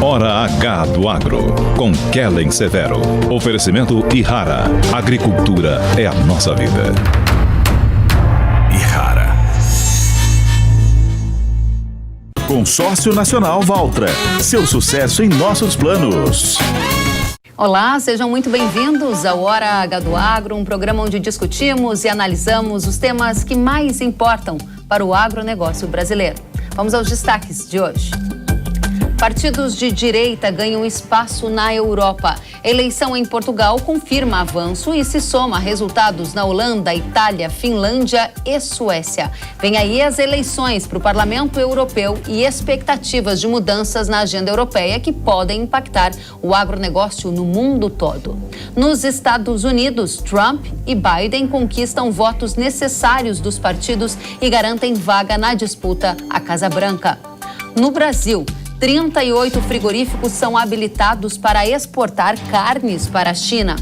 Hora H do Agro, com Kellen Severo. Oferecimento Ihara. Agricultura é a nossa vida. Ihara. Consórcio Nacional Valtra. Seu sucesso em nossos planos. Olá, sejam muito bem-vindos ao Hora H do Agro, um programa onde discutimos e analisamos os temas que mais importam para o agronegócio brasileiro. Vamos aos destaques de hoje. Partidos de direita ganham espaço na Europa. Eleição em Portugal confirma avanço e se soma a resultados na Holanda, Itália, Finlândia e Suécia. Vem aí as eleições para o Parlamento Europeu e expectativas de mudanças na agenda europeia que podem impactar o agronegócio no mundo todo. Nos Estados Unidos, Trump e Biden conquistam votos necessários dos partidos e garantem vaga na disputa à Casa Branca. No Brasil, 38 frigoríficos são habilitados para exportar carnes para a China.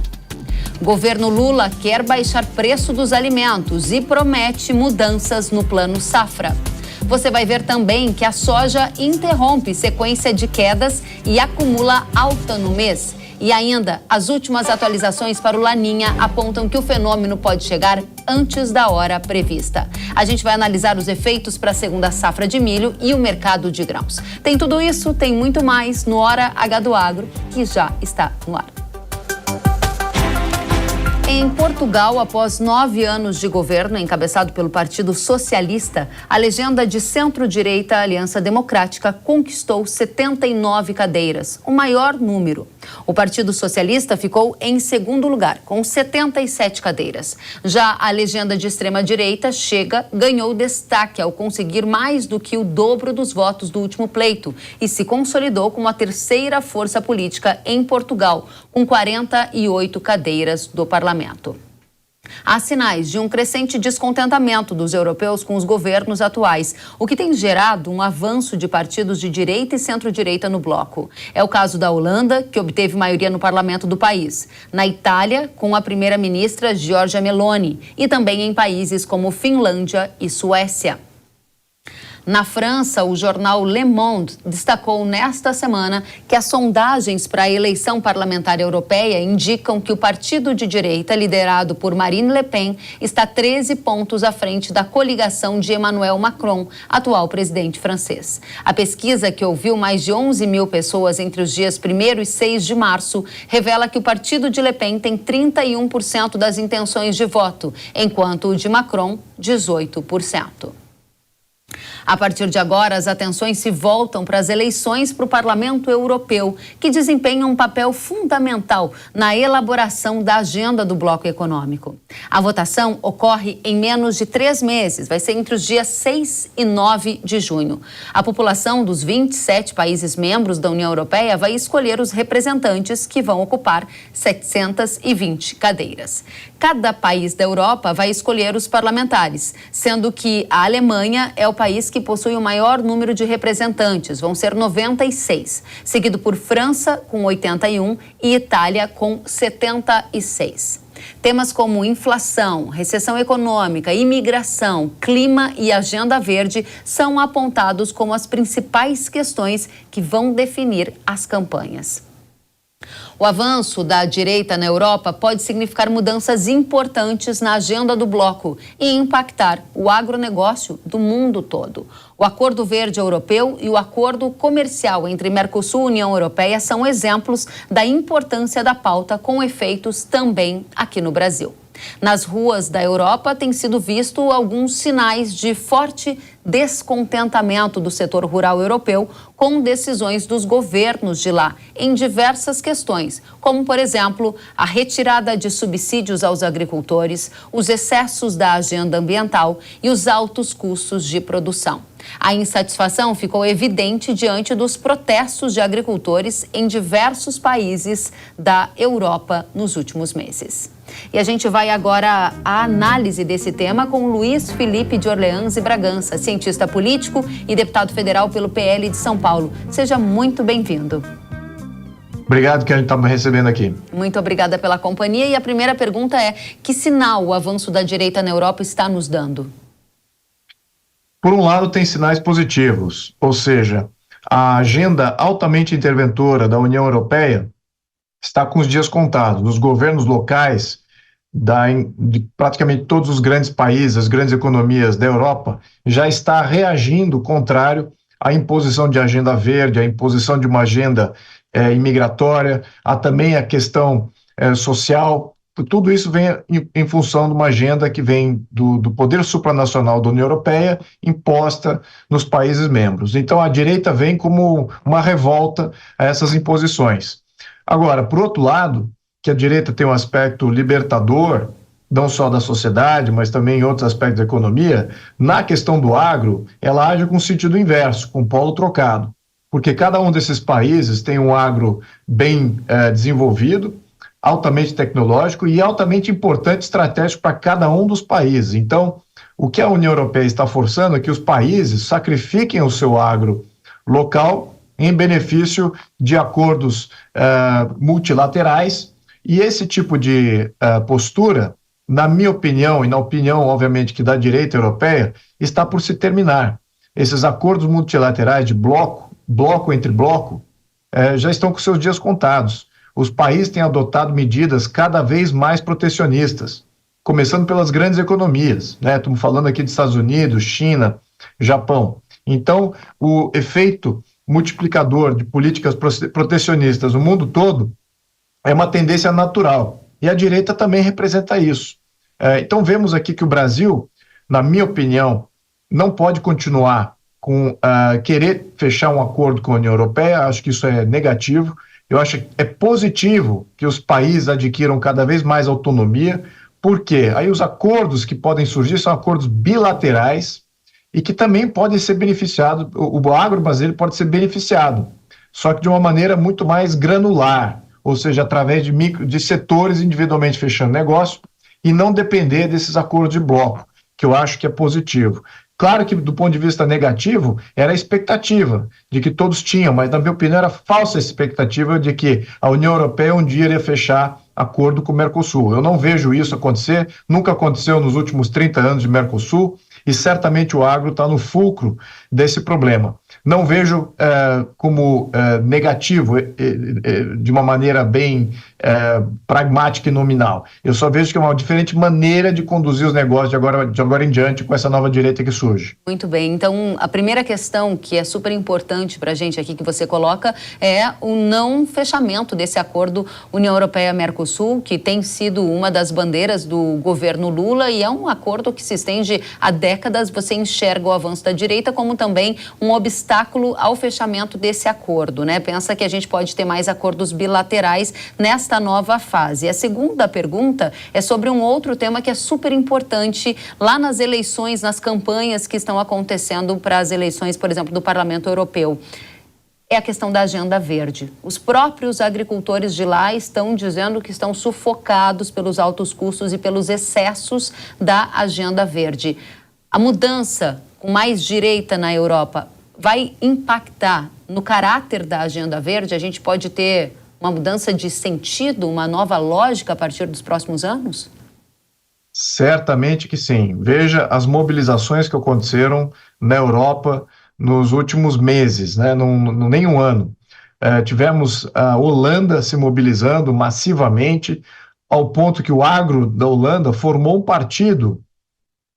Governo Lula quer baixar preço dos alimentos e promete mudanças no Plano Safra. Você vai ver também que a soja interrompe sequência de quedas e acumula alta no mês. E ainda, as últimas atualizações para o Laninha apontam que o fenômeno pode chegar antes da hora prevista. A gente vai analisar os efeitos para a segunda safra de milho e o mercado de grãos. Tem tudo isso, tem muito mais no Hora H do Agro, que já está no ar. Em Portugal, após 9 anos de governo encabeçado pelo Partido Socialista, a legenda de centro-direita Aliança Democrática conquistou 79 cadeiras, o maior número. O Partido Socialista ficou em segundo lugar, com 77 cadeiras. Já a legenda de extrema-direita, Chega, ganhou destaque ao conseguir mais do que o dobro dos votos do último pleito e se consolidou como a terceira força política em Portugal, com 48 cadeiras do parlamento. Há sinais de um crescente descontentamento dos europeus com os governos atuais, o que tem gerado um avanço de partidos de direita e centro-direita no bloco. É o caso da Holanda, que obteve maioria no parlamento do país, na Itália, com a primeira-ministra Giorgia Meloni, e também em países como Finlândia e Suécia. Na França, o jornal Le Monde destacou nesta semana que as sondagens para a eleição parlamentar europeia indicam que o partido de direita, liderado por Marine Le Pen, está 13 pontos à frente da coligação de Emmanuel Macron, atual presidente francês. A pesquisa, que ouviu mais de 11 mil pessoas entre os dias 1º e 6 de março, revela que o partido de Le Pen tem 31% das intenções de voto, enquanto o de Macron, 18%. A partir de agora, as atenções se voltam para as eleições para o Parlamento Europeu, que desempenham um papel fundamental na elaboração da agenda do bloco econômico. A votação ocorre em menos de 3 meses, vai ser entre os dias 6 e 9 de junho. A população dos 27 países membros da União Europeia vai escolher os representantes que vão ocupar 720 cadeiras. Cada país da Europa vai escolher os parlamentares, sendo que a Alemanha é o país que possui o maior número de representantes, vão ser 96, seguido por França, com 81, e Itália, com 76. Temas como inflação, recessão econômica, imigração, clima e agenda verde são apontados como as principais questões que vão definir as campanhas. O avanço da direita na Europa pode significar mudanças importantes na agenda do bloco e impactar o agronegócio do mundo todo. O Acordo Verde Europeu e o Acordo Comercial entre Mercosul e União Europeia são exemplos da importância da pauta, com efeitos também aqui no Brasil. Nas ruas da Europa têm sido vistos alguns sinais de forte descontentamento do setor rural europeu com decisões dos governos de lá em diversas questões, como, por exemplo, a retirada de subsídios aos agricultores, os excessos da agenda ambiental e os altos custos de produção. A insatisfação ficou evidente diante dos protestos de agricultores em diversos países da Europa nos últimos meses. E a gente vai agora à análise desse tema com Luiz Felipe de Orleans e Bragança, cientista político e deputado federal pelo PL de São Paulo. Seja muito bem-vindo. Obrigado, que a gente está me recebendo aqui. Muito obrigada pela companhia. E a primeira pergunta é: que sinal o avanço da direita na Europa está nos dando? Por um lado, tem sinais positivos, ou seja, a agenda altamente interventora da União Europeia está com os dias contados. Os governos locais de praticamente todos os grandes países, as grandes economias da Europa, já está reagindo contrário à imposição de agenda verde, à imposição de uma agenda imigratória, há também a questão social. Tudo isso vem em função de uma agenda que vem do poder supranacional da União Europeia imposta nos países membros. Então, a direita vem como uma revolta a essas imposições. Agora, por outro lado, que a direita tem um aspecto libertador, não só da sociedade, mas também em outros aspectos da economia, na questão do agro, ela age com sentido inverso, com polo trocado, porque cada um desses países tem um agro bem desenvolvido, altamente tecnológico e altamente importante, estratégico para cada um dos países. Então, o que a União Europeia está forçando é que os países sacrifiquem o seu agro local em benefício de acordos multilaterais, e esse tipo de postura, na minha opinião, e na opinião, obviamente, que da direita europeia, está por se terminar. Esses acordos multilaterais de bloco entre bloco, já estão com seus dias contados. Os países têm adotado medidas cada vez mais protecionistas, começando pelas grandes economias, né? Estamos falando aqui de Estados Unidos, China, Japão. Então, o efeito multiplicador de políticas protecionistas no mundo todo é uma tendência natural, e a direita também representa isso. Então vemos aqui que o Brasil, na minha opinião, não pode continuar com querer fechar um acordo com a União Europeia. Acho que isso é negativo. Eu acho que é positivo que os países adquiram cada vez mais autonomia, porque aí os acordos que podem surgir são acordos bilaterais e que também podem ser beneficiados, o agro brasileiro pode ser beneficiado, só que de uma maneira muito mais granular, ou seja, através de setores individualmente fechando negócio e não depender desses acordos de bloco, que eu acho que é positivo. Claro que, do ponto de vista negativo, era a expectativa de que todos tinham, mas, na minha opinião, era falsa a expectativa de que a União Europeia um dia iria fechar acordo com o Mercosul. Eu não vejo isso acontecer, nunca aconteceu nos últimos 30 anos de Mercosul, e certamente o agro está no fulcro desse problema. Não vejo como negativo, de uma maneira bem pragmática e nominal. Eu só vejo que é uma diferente maneira de conduzir os negócios de agora em diante com essa nova direita que surge. Muito bem. Então, a primeira questão que é super importante para a gente aqui que você coloca é o não fechamento desse acordo União Europeia-Mercosul, que tem sido uma das bandeiras do governo Lula, e é um acordo que se estende há décadas. Você enxerga o avanço da direita como também um obstáculo ao fechamento desse acordo, né? Pensa que a gente pode ter mais acordos bilaterais nesta nova fase. A segunda pergunta é sobre um outro tema que é super importante lá nas eleições, nas campanhas que estão acontecendo para as eleições, por exemplo, do Parlamento Europeu. É a questão da agenda verde. Os próprios agricultores de lá estão dizendo que estão sufocados pelos altos custos e pelos excessos da agenda verde. A mudança com mais direita na Europa vai impactar no caráter da agenda verde? A gente pode ter uma mudança de sentido, uma nova lógica a partir dos próximos anos? Certamente que sim. Veja as mobilizações que aconteceram na Europa nos últimos meses, né? Nem um ano. Tivemos a Holanda se mobilizando massivamente, ao ponto que o agro da Holanda formou um partido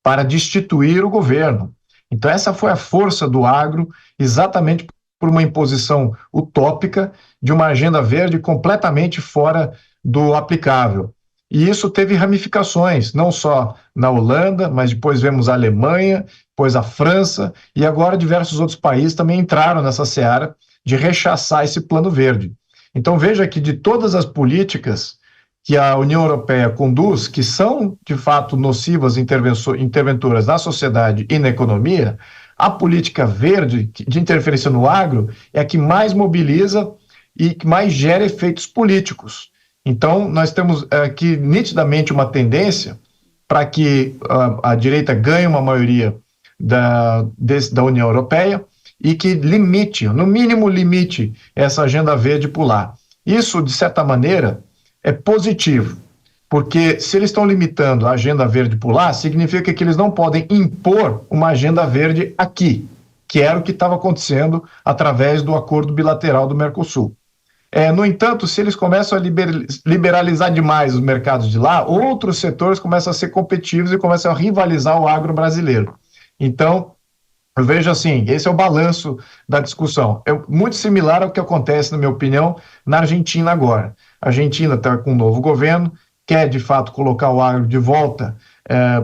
para destituir o governo. Então essa foi a força do agro, exatamente por uma imposição utópica de uma agenda verde completamente fora do aplicável. E isso teve ramificações, não só na Holanda, mas depois vemos a Alemanha, depois a França, e agora diversos outros países também entraram nessa seara de rechaçar esse plano verde. Então veja que de todas as políticas que a União Europeia conduz, que são, de fato, nocivas interventoras na sociedade e na economia, a política verde de interferência no agro é a que mais mobiliza e que mais gera efeitos políticos. Então, nós temos aqui nitidamente uma tendência para que a direita ganhe uma maioria da União Europeia e que limite, no mínimo limite, essa agenda verde por lá. Isso, de certa maneira, é positivo, Porque se eles estão limitando a agenda verde por lá, significa que eles não podem impor uma agenda verde aqui, que era o que estava acontecendo através do acordo bilateral do Mercosul. No entanto, se eles começam a liberalizar demais os mercados de lá, outros setores começam a ser competitivos e começam a rivalizar o agro brasileiro. Então, eu vejo assim, esse é o balanço da discussão. É muito similar ao que acontece, na minha opinião, na Argentina agora. A Argentina está com um novo governo, quer de fato colocar o agro de volta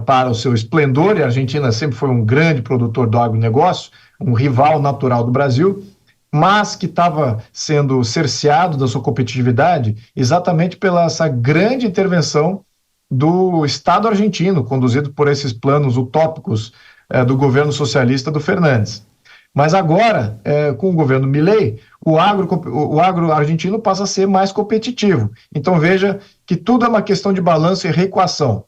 para o seu esplendor, e a Argentina sempre foi um grande produtor do agronegócio, um rival natural do Brasil, mas que estava sendo cerceado da sua competitividade exatamente pela essa grande intervenção do Estado argentino, conduzido por esses planos utópicos do governo socialista do Fernandes. Mas agora, com o governo Milei, o agro argentino passa a ser mais competitivo. Então veja que tudo é uma questão de balanço e reequação.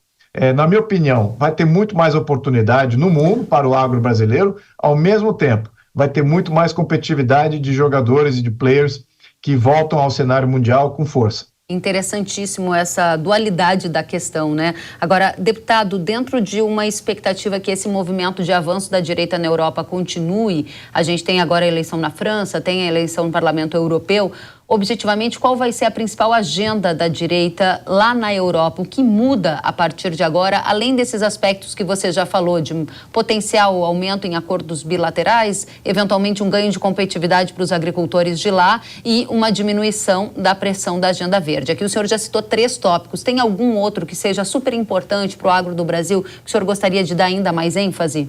Na minha opinião, vai ter muito mais oportunidade no mundo para o agro brasileiro, ao mesmo tempo vai ter muito mais competitividade de jogadores e de players que voltam ao cenário mundial com força. Interessantíssimo essa dualidade da questão, né? Agora, deputado, dentro de uma expectativa que esse movimento de avanço da direita na Europa continue, a gente tem agora a eleição na França, tem a eleição no Parlamento Europeu. Objetivamente, qual vai ser a principal agenda da direita lá na Europa? O que muda a partir de agora, além desses aspectos que você já falou, de potencial aumento em acordos bilaterais, eventualmente um ganho de competitividade para os agricultores de lá e uma diminuição da pressão da agenda verde? Aqui o senhor já citou 3 tópicos. Tem algum outro que seja super importante para o agro do Brasil que o senhor gostaria de dar ainda mais ênfase?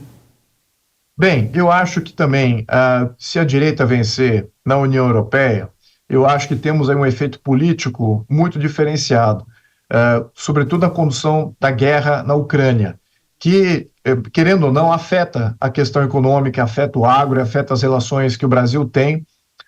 Bem, eu acho que também, se a direita vencer na União Europeia, eu acho que temos aí um efeito político muito diferenciado, sobretudo a condução da guerra na Ucrânia, que, querendo ou não, afeta a questão econômica, afeta o agro, afeta as relações que o Brasil tem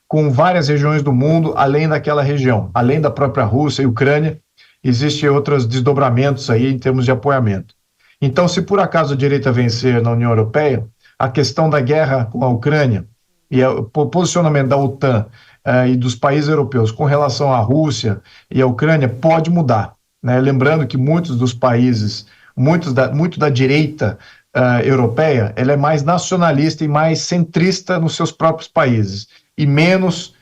com várias regiões do mundo, além daquela região, além da própria Rússia e Ucrânia, existem outros desdobramentos aí em termos de apoiamento. Então, se por acaso a direita vencer na União Europeia, a questão da guerra com a Ucrânia e o posicionamento da OTAN e dos países europeus com relação à Rússia e à Ucrânia pode mudar, né? Lembrando que muitos dos países, muito da direita europeia, ela é mais nacionalista e mais centrista nos seus próprios países e menos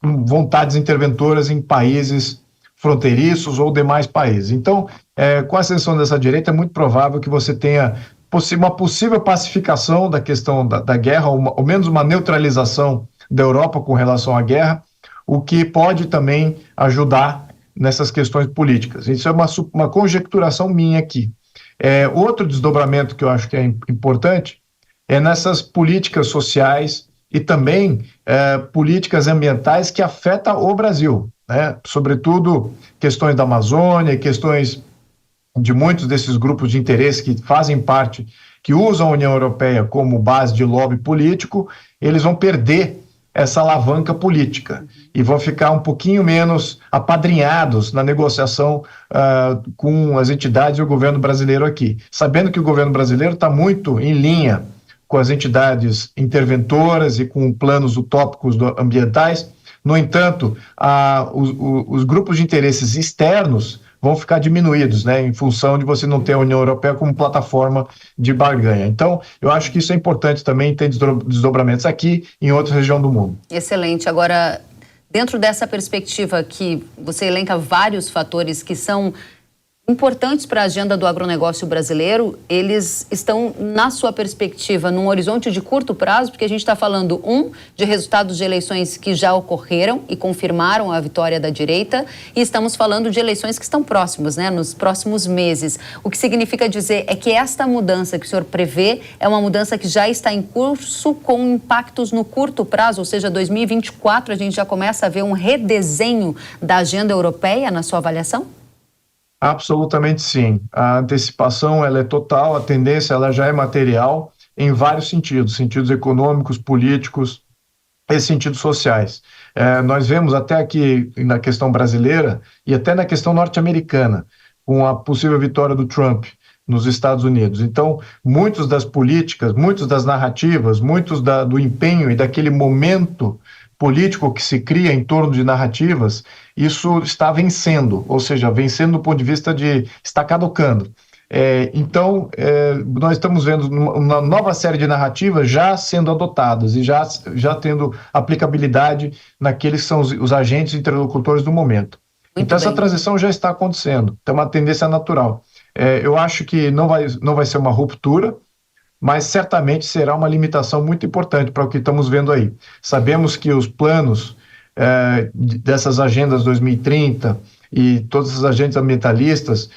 vontades interventoras em países fronteiriços ou demais países. Então, com a ascensão dessa direita, é muito provável que você tenha uma possível pacificação da questão da guerra, ou menos uma neutralização da Europa com relação à guerra, o que pode também ajudar nessas questões políticas. Isso é uma conjecturação minha aqui. Outro desdobramento que eu acho que é importante é nessas políticas sociais e também políticas ambientais que afetam o Brasil, né? Sobretudo questões da Amazônia, questões de muitos desses grupos de interesse que fazem parte, que usam a União Europeia como base de lobby político, eles vão perder essa alavanca política e vão ficar um pouquinho menos apadrinhados na negociação com as entidades e o governo brasileiro aqui, sabendo que o governo brasileiro está muito em linha com as entidades interventoras e com planos utópicos ambientais. No entanto, os grupos de interesses externos vão ficar diminuídos, né, em função de você não ter a União Europeia como plataforma de barganha. Então, eu acho que isso é importante também, ter desdobramentos aqui e em outra região do mundo. Excelente. Agora, dentro dessa perspectiva que você elenca vários fatores que são importantes para a agenda do agronegócio brasileiro, eles estão, na sua perspectiva, num horizonte de curto prazo, porque a gente está falando, de resultados de eleições que já ocorreram e confirmaram a vitória da direita, e estamos falando de eleições que estão próximas, né, nos próximos meses. O que significa dizer é que esta mudança que o senhor prevê é uma mudança que já está em curso com impactos no curto prazo, ou seja, 2024 a gente já começa a ver um redesenho da agenda europeia, na sua avaliação? Absolutamente sim. A antecipação ela é total, a tendência ela já é material em vários sentidos, sentidos econômicos, políticos e sentidos sociais. Nós vemos até aqui na questão brasileira e até na questão norte-americana, com a possível vitória do Trump nos Estados Unidos. Então, muitas das políticas, muitas das narrativas, do empenho e daquele momento político que se cria em torno de narrativas, isso está vencendo, ou seja, vencendo do ponto de vista de está caducando. Então, nós estamos vendo uma nova série de narrativas já sendo adotadas e já tendo aplicabilidade naqueles que são os agentes interlocutores do momento. Então, essa transição já está acontecendo, é uma tendência natural. Eu acho que não vai ser uma ruptura, mas certamente será uma limitação muito importante para o que estamos vendo aí. Sabemos que os planos dessas agendas 2030 e todas as agendas ambientalistas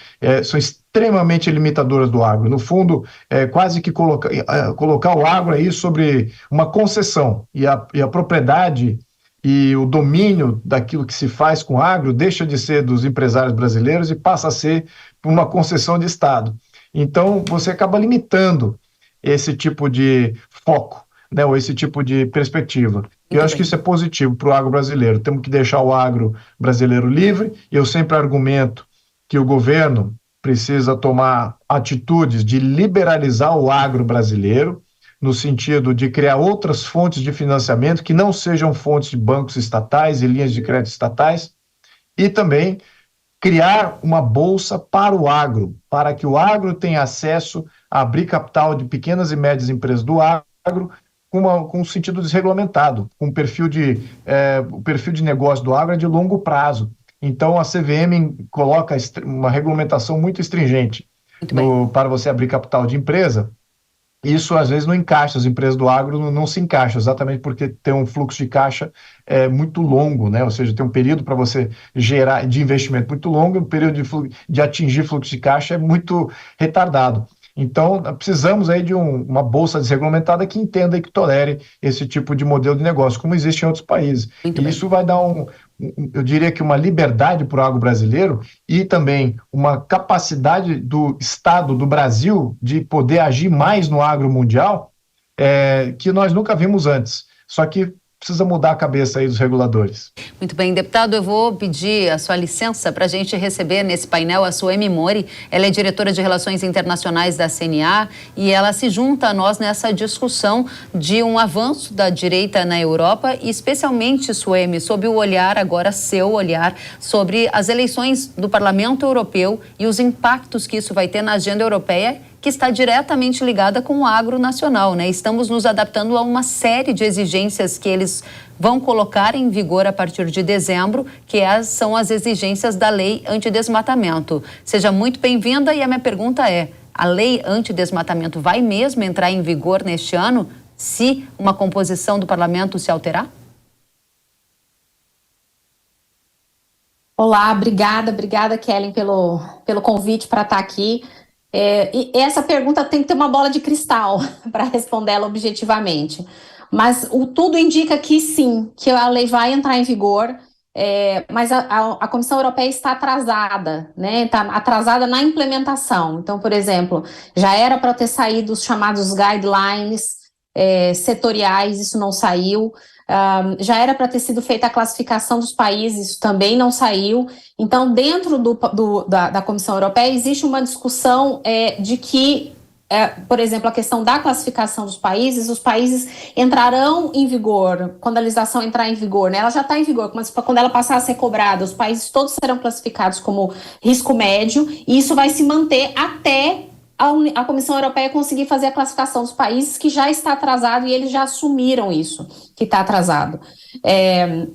são extremamente limitadoras do agro. No fundo, quase que colocar o agro aí sobre uma concessão, e a propriedade e o domínio daquilo que se faz com o agro deixa de ser dos empresários brasileiros e passa a ser uma concessão de Estado. Então, você acaba limitando esse tipo de foco, né, ou esse tipo de perspectiva. Eu acho que isso é positivo para o agro brasileiro. Temos que deixar o agro brasileiro livre. Eu sempre argumento que o governo precisa tomar atitudes de liberalizar o agro brasileiro, no sentido de criar outras fontes de financiamento que não sejam fontes de bancos estatais e linhas de crédito estatais, e também criar uma bolsa para o agro, para que o agro tenha acesso a abrir capital de pequenas e médias empresas do agro com um sentido desregulamentado, com o perfil de negócio do agro é de longo prazo. Então, a CVM coloca uma regulamentação muito stringente para você abrir capital de empresa. Isso, às vezes, não encaixa, as empresas do agro não se encaixam, exatamente porque tem um fluxo de caixa muito longo, né? Ou seja, tem um período para você gerar de investimento muito longo e um período de atingir fluxo de caixa é muito retardado. Então, precisamos aí de uma bolsa desregulamentada que entenda e que tolere esse tipo de modelo de negócio, como existe em outros países. E isso vai dar eu diria que uma liberdade para o agro brasileiro e também uma capacidade do Estado do Brasil de poder agir mais no agro mundial que nós nunca vimos antes. Só que precisa mudar a cabeça aí dos reguladores. Muito bem, deputado, eu vou pedir a sua licença para a gente receber nesse painel a Suemi Mori. Ela é diretora de Relações Internacionais da CNA e ela se junta a nós nessa discussão de um avanço da direita na Europa e especialmente, Suemi, sob o olhar, agora seu olhar, sobre as eleições do Parlamento Europeu e os impactos que isso vai ter na agenda europeia, que está diretamente ligada com o agro nacional, né? Estamos nos adaptando a uma série de exigências que eles vão colocar em vigor a partir de dezembro, que são as exigências da lei antidesmatamento. Seja muito bem-vinda e a minha pergunta é, a lei antidesmatamento vai mesmo entrar em vigor neste ano, se uma composição do parlamento se alterar? Olá, obrigada, Kellen, pelo convite para estar aqui. E essa pergunta tem que ter uma bola de cristal para respondê-la objetivamente. Mas tudo indica que sim, que a lei vai entrar em vigor, mas a Comissão Europeia está atrasada, né? Está atrasada na implementação. Então, por exemplo, já era para ter saído os chamados guidelines setoriais, isso não saiu. Já era para ter sido feita a classificação dos países, isso também não saiu. Então, dentro da Comissão Europeia, existe uma discussão de que, por exemplo, a questão da classificação dos países, os países entrarão em vigor, quando a legislação entrar em vigor, né? Ela já está em vigor, mas quando ela passar a ser cobrada, os países todos serão classificados como risco médio, e isso vai se manter até a Comissão Europeia conseguir fazer a classificação dos países que já está atrasado e eles já assumiram isso, que está atrasado.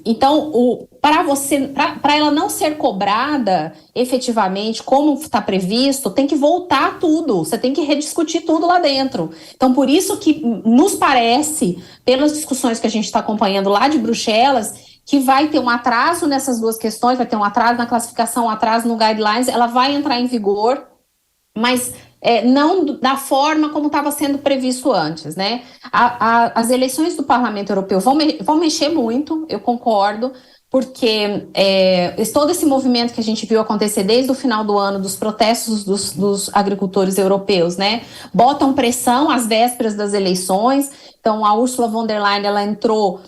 Então, para ela não ser cobrada efetivamente, como está previsto, tem que voltar tudo, você tem que rediscutir tudo lá dentro. Então, por isso que nos parece, pelas discussões que a gente está acompanhando lá de Bruxelas, que vai ter um atraso nessas duas questões, vai ter um atraso na classificação, um atraso no guidelines, ela vai entrar em vigor, mas não da forma como estava sendo previsto antes, né? As eleições do Parlamento Europeu vão mexer muito, eu concordo, porque todo esse movimento que a gente viu acontecer desde o final do ano, dos protestos dos agricultores europeus, né? Botam pressão às vésperas das eleições. Então, a Ursula von der Leyen, ela entrou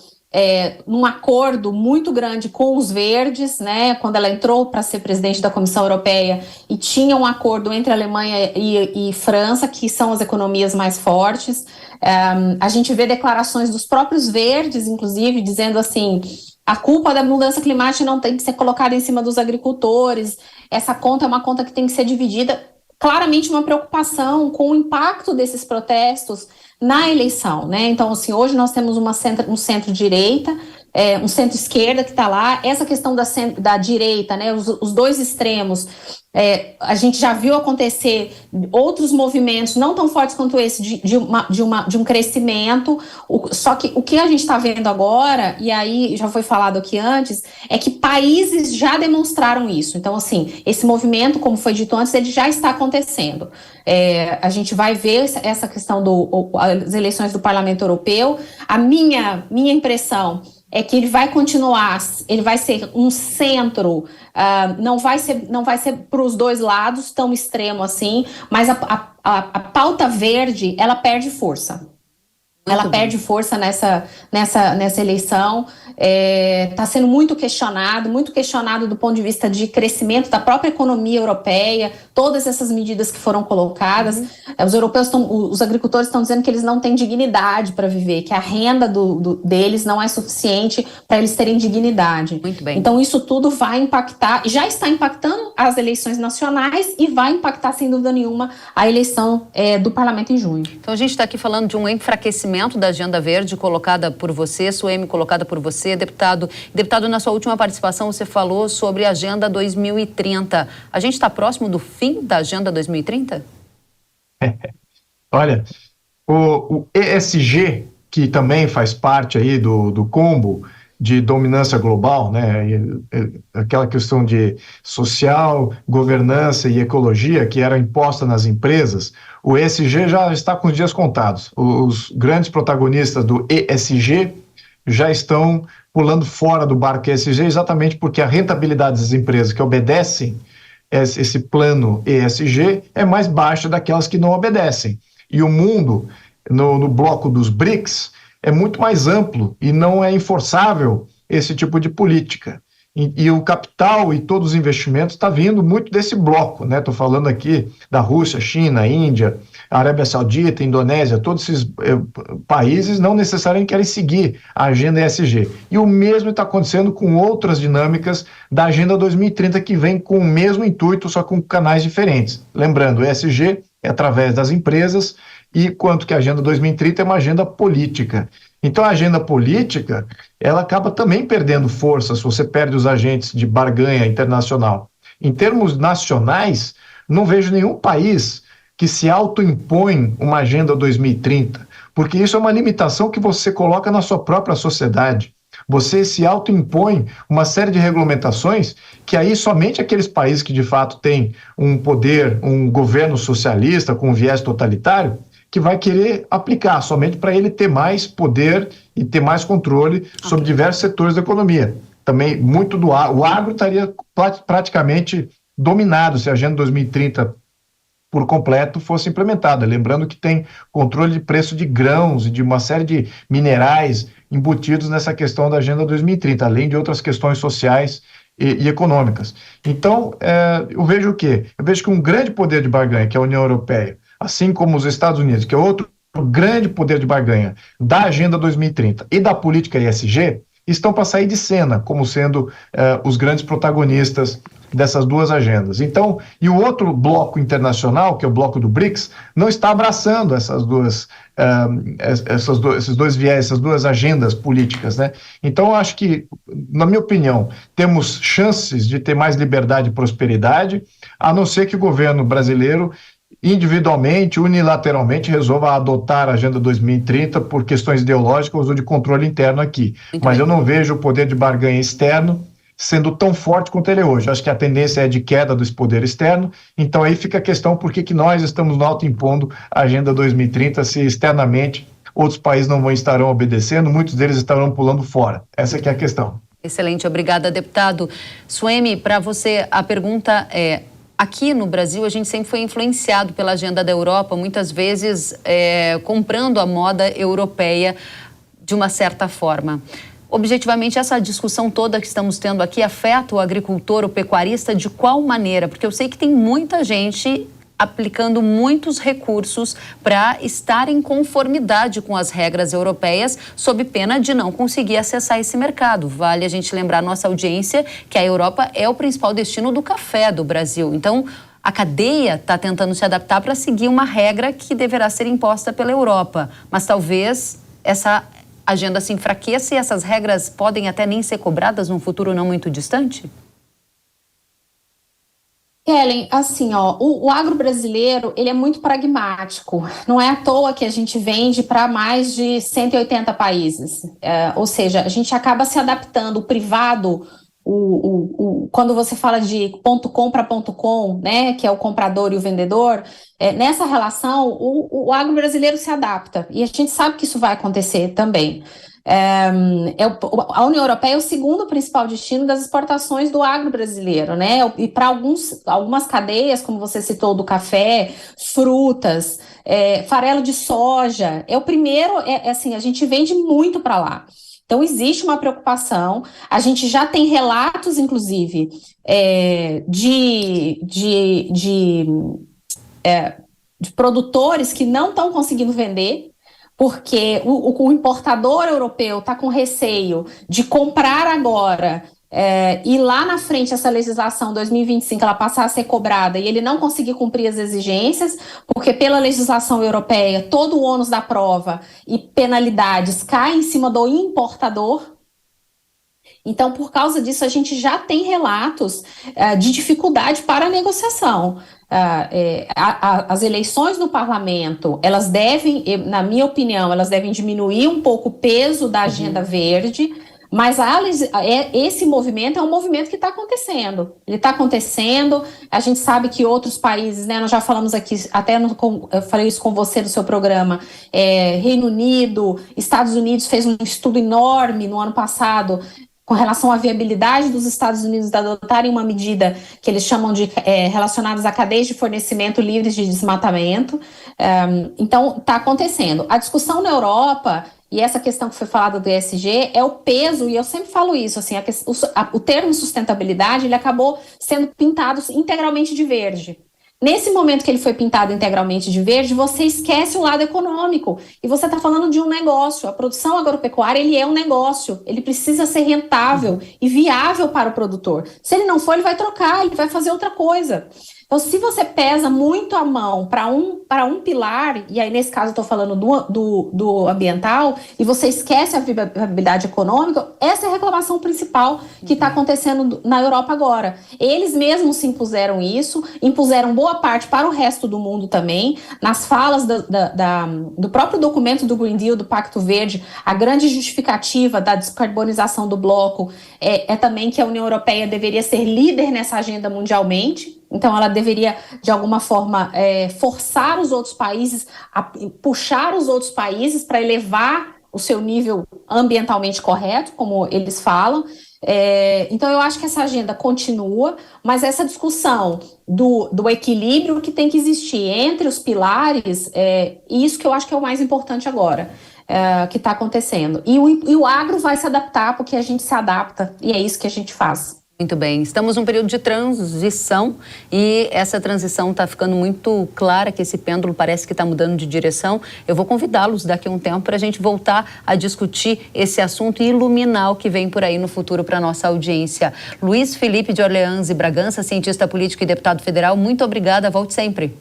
num acordo muito grande com os verdes, né, quando ela entrou para ser presidente da Comissão Europeia, e tinha um acordo entre Alemanha e França, que são as economias mais fortes. A gente vê declarações dos próprios verdes, inclusive, dizendo assim: a culpa da mudança climática não tem que ser colocada em cima dos agricultores, essa conta é uma conta que tem que ser dividida. Claramente uma preocupação com o impacto desses protestos na eleição, né? Então, assim, hoje nós temos um centro-direita, um centro-esquerda que está lá. Essa questão da direita, né? Os dois extremos, a gente já viu acontecer outros movimentos não tão fortes quanto esse de um crescimento. Só que o que a gente está vendo agora, e aí já foi falado aqui antes, é que países já demonstraram isso. Então, assim, esse movimento, como foi dito antes, ele já está acontecendo. A gente vai ver essa questão das eleições do Parlamento Europeu. A minha impressão é que ele vai continuar, ele vai ser um centro, não vai ser para os dois lados tão extremo assim, mas a pauta verde, ela perde força. Ela perde força nessa eleição, está sendo muito questionado do ponto de vista de crescimento da própria economia europeia, todas essas medidas que foram colocadas. Os agricultores estão dizendo que eles não têm dignidade para viver, que a renda deles não é suficiente para eles terem dignidade. Muito bem. Então isso tudo vai impactar, já está impactando as eleições nacionais e vai impactar, sem dúvida nenhuma, a eleição do Parlamento em junho. Então a gente está aqui falando de um enfraquecimento da Agenda Verde colocada por você, Suemi, colocada por você, deputado. Deputado, na sua última participação você falou sobre a Agenda 2030. A gente está próximo do fim da Agenda 2030? Olha, o ESG, que também faz parte aí do combo de dominância global, né, aquela questão de social, governança e ecologia que era imposta nas empresas, o ESG já está com os dias contados. Os grandes protagonistas do ESG já estão pulando fora do barco ESG, exatamente porque a rentabilidade das empresas que obedecem esse plano ESG é mais baixa daquelas que não obedecem. E o mundo, no bloco dos BRICS, é muito mais amplo e não é enforçável esse tipo de política. E o capital e todos os investimentos está vindo muito desse bloco, né? Estou falando aqui da Rússia, China, Índia, Arábia Saudita, Indonésia, todos esses países não necessariamente querem seguir a agenda ESG. E o mesmo está acontecendo com outras dinâmicas da Agenda 2030 que vem com o mesmo intuito, só com canais diferentes. Lembrando, o ESG é através das empresas, e quanto que a Agenda 2030 é uma agenda política. Então a agenda política, ela acaba também perdendo força se você perde os agentes de barganha internacional. Em termos nacionais, não vejo nenhum país que se autoimpõe uma Agenda 2030, porque isso é uma limitação que você coloca na sua própria sociedade. Você se autoimpõe uma série de regulamentações que aí somente aqueles países que de fato têm um poder, um governo socialista com um viés totalitário, que vai querer aplicar, somente para ele ter mais poder e ter mais controle sobre diversos setores da economia. Também muito o agro estaria praticamente dominado se a Agenda 2030 por completo fosse implementada. Lembrando que tem controle de preço de grãos e de uma série de minerais embutidos nessa questão da Agenda 2030, além de outras questões sociais e econômicas. Então, eu vejo o quê? Eu vejo que um grande poder de barganha, que é a União Europeia, assim como os Estados Unidos, que é outro grande poder de barganha da Agenda 2030 e da política ESG, estão para sair de cena, como sendo os grandes protagonistas dessas duas agendas. Então, e o outro bloco internacional, que é o bloco do BRICS, não está abraçando esses dois viés, essas duas agendas políticas, né? Então, eu acho que, na minha opinião, temos chances de ter mais liberdade e prosperidade, a não ser que o governo brasileiro individualmente, unilateralmente, resolva adotar a Agenda 2030 por questões ideológicas ou de controle interno aqui. Mas eu não vejo o poder de barganha externo sendo tão forte quanto ele é hoje. Acho que a tendência é de queda desse poder externo, então aí fica a questão por que nós estamos autoimpondo a Agenda 2030 se externamente outros países não estarão obedecendo, muitos deles estarão pulando fora. Essa que é a questão. Excelente, obrigada, deputado. Suemi, para você a pergunta é: aqui no Brasil, a gente sempre foi influenciado pela agenda da Europa, muitas vezes comprando a moda europeia de uma certa forma. objetivamente, essa discussão toda que estamos tendo aqui afeta o agricultor, o pecuarista, de qual maneira? Porque eu sei que tem muita gente aplicando muitos recursos para estar em conformidade com as regras europeias, sob pena de não conseguir acessar esse mercado. Vale a gente lembrar, nossa audiência, que a Europa é o principal destino do café do Brasil. Então, a cadeia está tentando se adaptar para seguir uma regra que deverá ser imposta pela Europa. Mas talvez essa agenda se enfraqueça e essas regras podem até nem ser cobradas num futuro não muito distante? Kellen, assim, o agro brasileiro, ele é muito pragmático. Não é à toa que a gente vende para mais de 180 países. Ou seja, a gente acaba se adaptando. O privado, quando você fala de ponto com para ponto com, né, que é o comprador e o vendedor, nessa relação, o agro brasileiro se adapta. E a gente sabe que isso vai acontecer também. A União Europeia é o segundo principal destino das exportações do agro brasileiro, né? E para algumas cadeias, como você citou, do café, frutas, farelo de soja, é o primeiro, assim, a gente vende muito para lá. Então, existe uma preocupação, a gente já tem relatos, inclusive, de produtores que não estão conseguindo vender, porque o importador europeu está com receio de comprar agora e lá na frente essa legislação 2025 ela passar a ser cobrada e ele não conseguir cumprir as exigências, porque pela legislação europeia todo o ônus da prova e penalidades cai em cima do importador. Então, por causa disso, a gente já tem relatos de dificuldade para a negociação. As eleições no parlamento, elas devem, na minha opinião, elas devem diminuir um pouco o peso da agenda verde, mas esse movimento é um movimento que está acontecendo. Ele está acontecendo, a gente sabe que outros países, né, nós já falamos aqui, até eu falei isso com você no seu programa, Reino Unido, Estados Unidos fez um estudo enorme no ano passado, com relação à viabilidade dos Estados Unidos de adotarem uma medida que eles chamam de relacionadas a cadeias de fornecimento livres de desmatamento. Então, está acontecendo. A discussão na Europa, e essa questão que foi falada do ESG, é o peso, e eu sempre falo isso, assim, o termo sustentabilidade, ele acabou sendo pintado integralmente de verde. Nesse momento que ele foi pintado integralmente de verde, você esquece o lado econômico. E você está falando de um negócio. A produção agropecuária, ele é um negócio. Ele precisa ser rentável e viável para o produtor. Se ele não for, ele vai trocar, ele vai fazer outra coisa. Então, se você pesa muito a mão para um pilar, e aí nesse caso eu estou falando do ambiental, e você esquece a viabilidade econômica, essa é a reclamação principal que está acontecendo na Europa agora. Eles mesmos se impuseram isso, impuseram boa parte para o resto do mundo também. Nas falas do próprio documento do Green Deal, do Pacto Verde, a grande justificativa da descarbonização do bloco é também que a União Europeia deveria ser líder nessa agenda mundialmente. Então, ela deveria, de alguma forma, forçar os outros países, puxar os outros países para elevar o seu nível ambientalmente correto, como eles falam. Então, eu acho que essa agenda continua, mas essa discussão do equilíbrio que tem que existir entre os pilares, isso que eu acho que é o mais importante agora, que está acontecendo. E o agro vai se adaptar, porque a gente se adapta, e é isso que a gente faz. Muito bem, estamos num período de transição e essa transição está ficando muito clara, que esse pêndulo parece que está mudando de direção. Eu vou convidá-los daqui a um tempo para a gente voltar a discutir esse assunto e iluminar o que vem por aí no futuro para a nossa audiência. Luiz Felipe de Orleans e Bragança, cientista político e deputado federal, muito obrigada, volte sempre.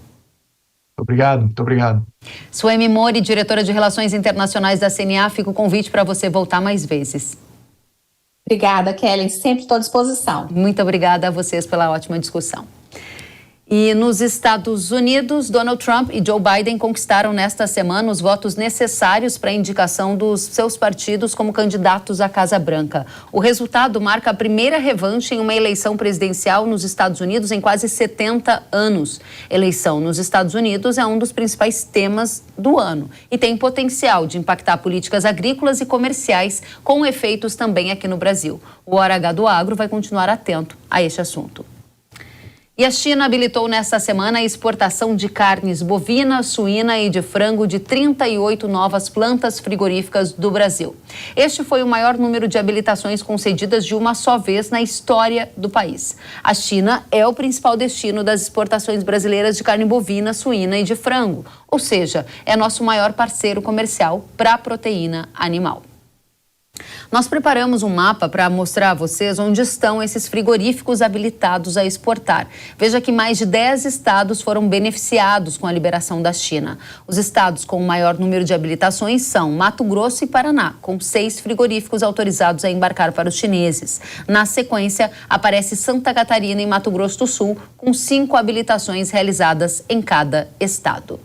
Obrigado, muito obrigado. Suemi Mori, diretora de Relações Internacionais da CNA, fica o convite para você voltar mais vezes. Obrigada, Kellen. Sempre estou à disposição. Muito obrigada a vocês pela ótima discussão. E nos Estados Unidos, Donald Trump e Joe Biden conquistaram nesta semana os votos necessários para a indicação dos seus partidos como candidatos à Casa Branca. O resultado marca a primeira revanche em uma eleição presidencial nos Estados Unidos em quase 70 anos. Eleição nos Estados Unidos é um dos principais temas do ano e tem potencial de impactar políticas agrícolas e comerciais, com efeitos também aqui no Brasil. O Hora H do Agro vai continuar atento a este assunto. E a China habilitou nesta semana a exportação de carnes bovina, suína e de frango de 38 novas plantas frigoríficas do Brasil. Este foi o maior número de habilitações concedidas de uma só vez na história do país. A China é o principal destino das exportações brasileiras de carne bovina, suína e de frango, ou seja, é nosso maior parceiro comercial para a proteína animal. Nós preparamos um mapa para mostrar a vocês onde estão esses frigoríficos habilitados a exportar. Veja que mais de 10 estados foram beneficiados com a liberação da China. Os estados com o maior número de habilitações são Mato Grosso e Paraná, com 6 frigoríficos autorizados a embarcar para os chineses. Na sequência, aparece Santa Catarina e Mato Grosso do Sul, com 5 habilitações realizadas em cada estado.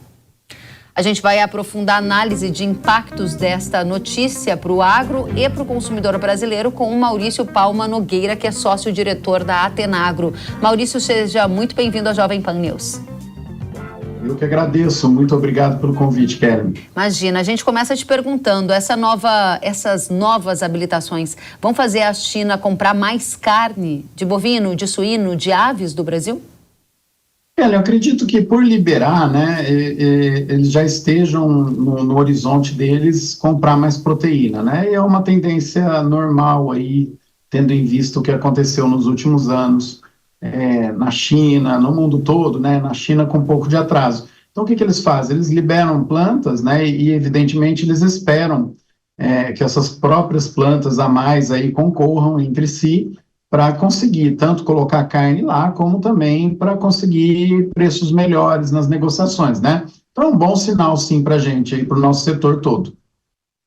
A gente vai aprofundar a análise de impactos desta notícia para o agro e para o consumidor brasileiro com o Maurício Palma Nogueira, que é sócio-diretor da Atenagro. Maurício, seja muito bem-vindo à Jovem Pan News. Eu que agradeço, muito obrigado pelo convite, Kellen. Imagina, a gente começa te perguntando, essas novas habilitações vão fazer a China comprar mais carne de bovino, de suíno, de aves do Brasil? Eu acredito que por liberar, né, eles já estejam no horizonte deles comprar mais proteína, né, e é uma tendência normal aí, tendo em vista o que aconteceu nos últimos anos na China, no mundo todo, né, na China com um pouco de atraso. Então o que eles fazem? Eles liberam plantas, né, e evidentemente eles esperam que essas próprias plantas a mais aí concorram entre si, para conseguir tanto colocar carne lá, como também para conseguir preços melhores nas negociações, né? Então é um bom sinal, sim, para a gente, aí, para o nosso setor todo.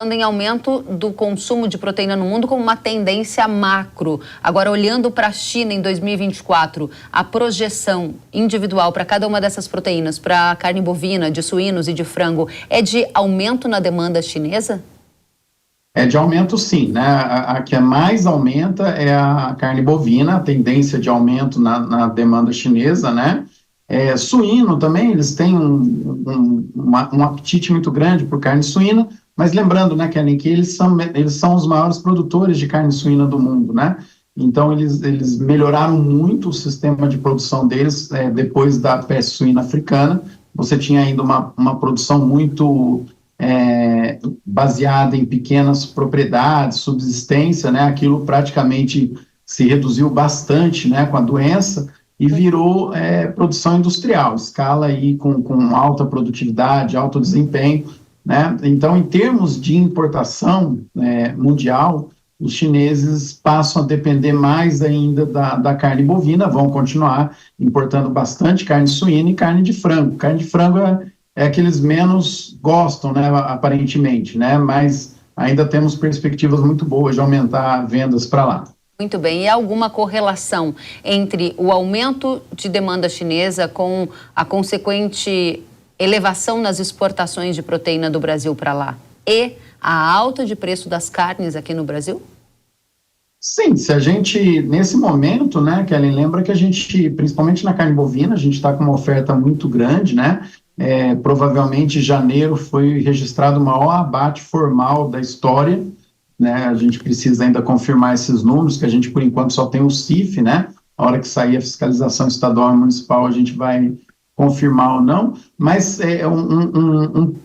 Em aumento do consumo de proteína no mundo como uma tendência macro. Agora, olhando para a China em 2024, a projeção individual para cada uma dessas proteínas, para a carne bovina, de suínos e de frango, é de aumento na demanda chinesa? É de aumento, sim, né? A que mais aumenta é a carne bovina, a tendência de aumento na demanda chinesa, né? Suíno também, eles têm um apetite muito grande por carne suína, mas lembrando, né, Kellen, que eles são os maiores produtores de carne suína do mundo, né? Então, eles melhoraram muito o sistema de produção deles depois da peste suína africana. Você tinha ainda uma produção muito baseada em pequenas propriedades, subsistência, né, aquilo praticamente se reduziu bastante, né, com a doença e virou produção industrial, escala aí com alta produtividade, alto desempenho, né, então em termos de importação mundial, os chineses passam a depender mais ainda da carne bovina, vão continuar importando bastante carne suína e carne de frango. Carne de frango é que eles menos gostam, né, aparentemente, né, mas ainda temos perspectivas muito boas de aumentar vendas para lá. Muito bem, e há alguma correlação entre o aumento de demanda chinesa com a consequente elevação nas exportações de proteína do Brasil para lá e a alta de preço das carnes aqui no Brasil? Sim, se a gente, nesse momento, né, Kellen, lembra que a gente, principalmente na carne bovina, a gente está com uma oferta muito grande, né, provavelmente janeiro foi registrado o maior abate formal da história, né, a gente precisa ainda confirmar esses números, que a gente por enquanto só tem o CIF, né, a hora que sair a fiscalização estadual e municipal a gente vai confirmar ou não, mas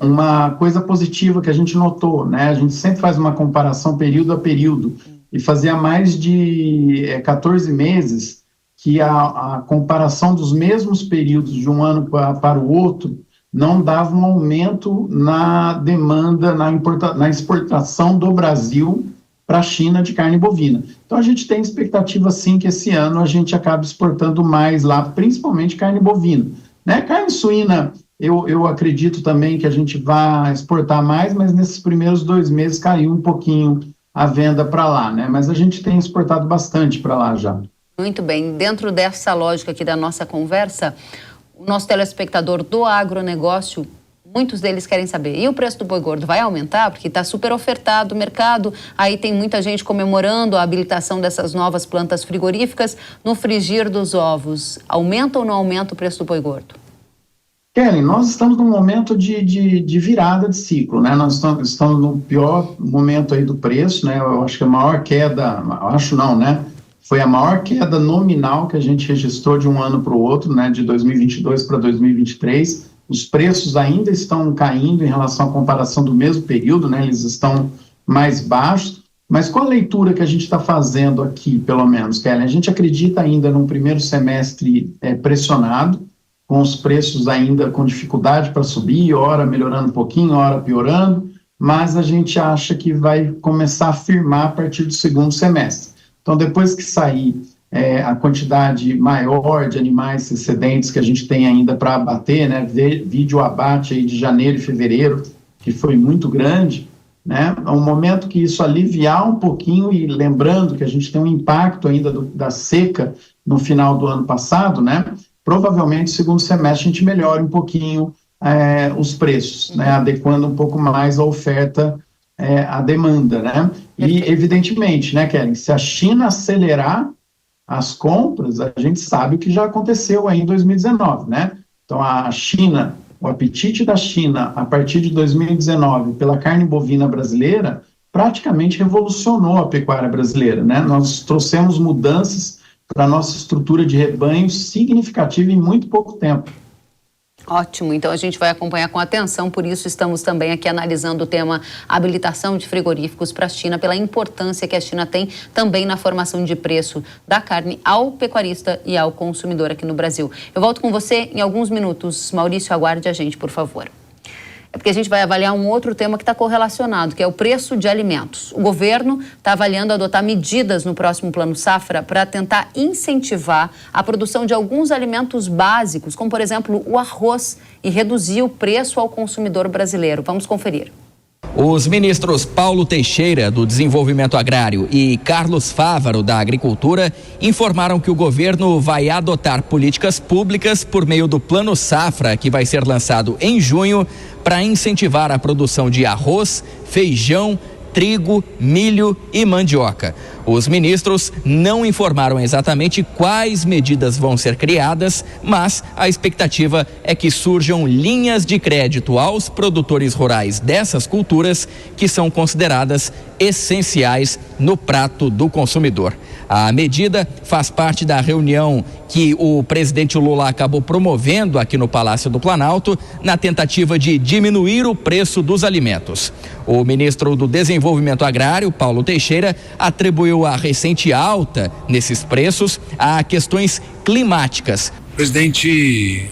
uma coisa positiva que a gente notou, né, a gente sempre faz uma comparação período a período, e fazia mais de 14 meses que a comparação dos mesmos períodos de um ano para o outro não dava um aumento na demanda, na exportação do Brasil para a China de carne bovina. Então a gente tem expectativa sim que esse ano a gente acabe exportando mais lá, principalmente carne bovina. Né? Carne suína, eu acredito também que a gente vai exportar mais, mas nesses primeiros 2 meses caiu um pouquinho a venda para lá, né? Mas a gente tem exportado bastante para lá já. Muito bem, dentro dessa lógica aqui da nossa conversa, o nosso telespectador do agronegócio, muitos deles querem saber, e o preço do boi gordo vai aumentar? Porque está super ofertado o mercado, aí tem muita gente comemorando a habilitação dessas novas plantas frigoríficas. No frigir dos ovos, aumenta ou não aumenta o preço do boi gordo? Kellen, nós estamos num momento de virada de ciclo, né? Nós estamos no pior momento aí do preço, né? Eu acho que a maior queda, acho não, né? foi a maior queda nominal que a gente registrou de um ano para o outro, né, de 2022 para 2023. Os preços ainda estão caindo em relação à comparação do mesmo período, né, eles estão mais baixos. Mas qual a leitura que a gente está fazendo aqui, pelo menos, Kelly? A gente acredita ainda num primeiro semestre pressionado, com os preços ainda com dificuldade para subir, ora melhorando um pouquinho, ora piorando, mas a gente acha que vai começar a firmar a partir do segundo semestre. Então, depois que sair a quantidade maior de animais excedentes que a gente tem ainda para abater, né, vídeo abate aí de janeiro e fevereiro, que foi muito grande, né, é um momento que isso aliviar um pouquinho, e lembrando que a gente tem um impacto ainda da seca no final do ano passado, né, provavelmente no segundo semestre a gente melhora um pouquinho os preços, né, adequando um pouco mais a oferta à demanda, né, e evidentemente, né, Kelly, se a China acelerar as compras, a gente sabe o que já aconteceu aí em 2019, né, então a China, o apetite da China a partir de 2019 pela carne bovina brasileira praticamente revolucionou a pecuária brasileira, né, nós trouxemos mudanças para a nossa estrutura de rebanho significativa em muito pouco tempo. Ótimo, então a gente vai acompanhar com atenção, por isso estamos também aqui analisando o tema habilitação de frigoríficos para a China, pela importância que a China tem também na formação de preço da carne ao pecuarista e ao consumidor aqui no Brasil. Eu volto com você em alguns minutos. Maurício, aguarde a gente, por favor. É porque a gente vai avaliar um outro tema que está correlacionado, que é o preço de alimentos. O governo está avaliando adotar medidas no próximo Plano Safra para tentar incentivar a produção de alguns alimentos básicos, como, por exemplo, o arroz, e reduzir o preço ao consumidor brasileiro. Vamos conferir. Os ministros Paulo Teixeira, do Desenvolvimento Agrário, e Carlos Fávaro, da Agricultura, informaram que o governo vai adotar políticas públicas por meio do Plano Safra, que vai ser lançado em junho, para incentivar a produção de arroz, feijão, trigo, milho e mandioca. Os ministros não informaram exatamente quais medidas vão ser criadas, mas a expectativa é que surjam linhas de crédito aos produtores rurais dessas culturas, que são consideradas essenciais no prato do consumidor. A medida faz parte da reunião que o presidente Lula acabou promovendo aqui no Palácio do Planalto, na tentativa de diminuir o preço dos alimentos. O ministro do Desenvolvimento Agrário, Paulo Teixeira, atribuiu a recente alta nesses preços a questões climáticas. O presidente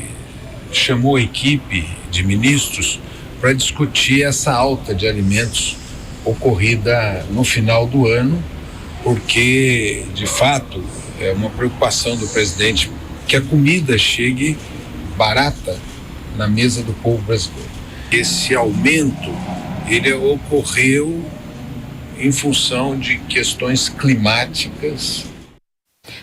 chamou a equipe de ministros para discutir essa alta de alimentos ocorrida no final do ano, porque, de fato, é uma preocupação do presidente que a comida chegue barata na mesa do povo brasileiro. Esse aumento, ele ocorreu em função de questões climáticas.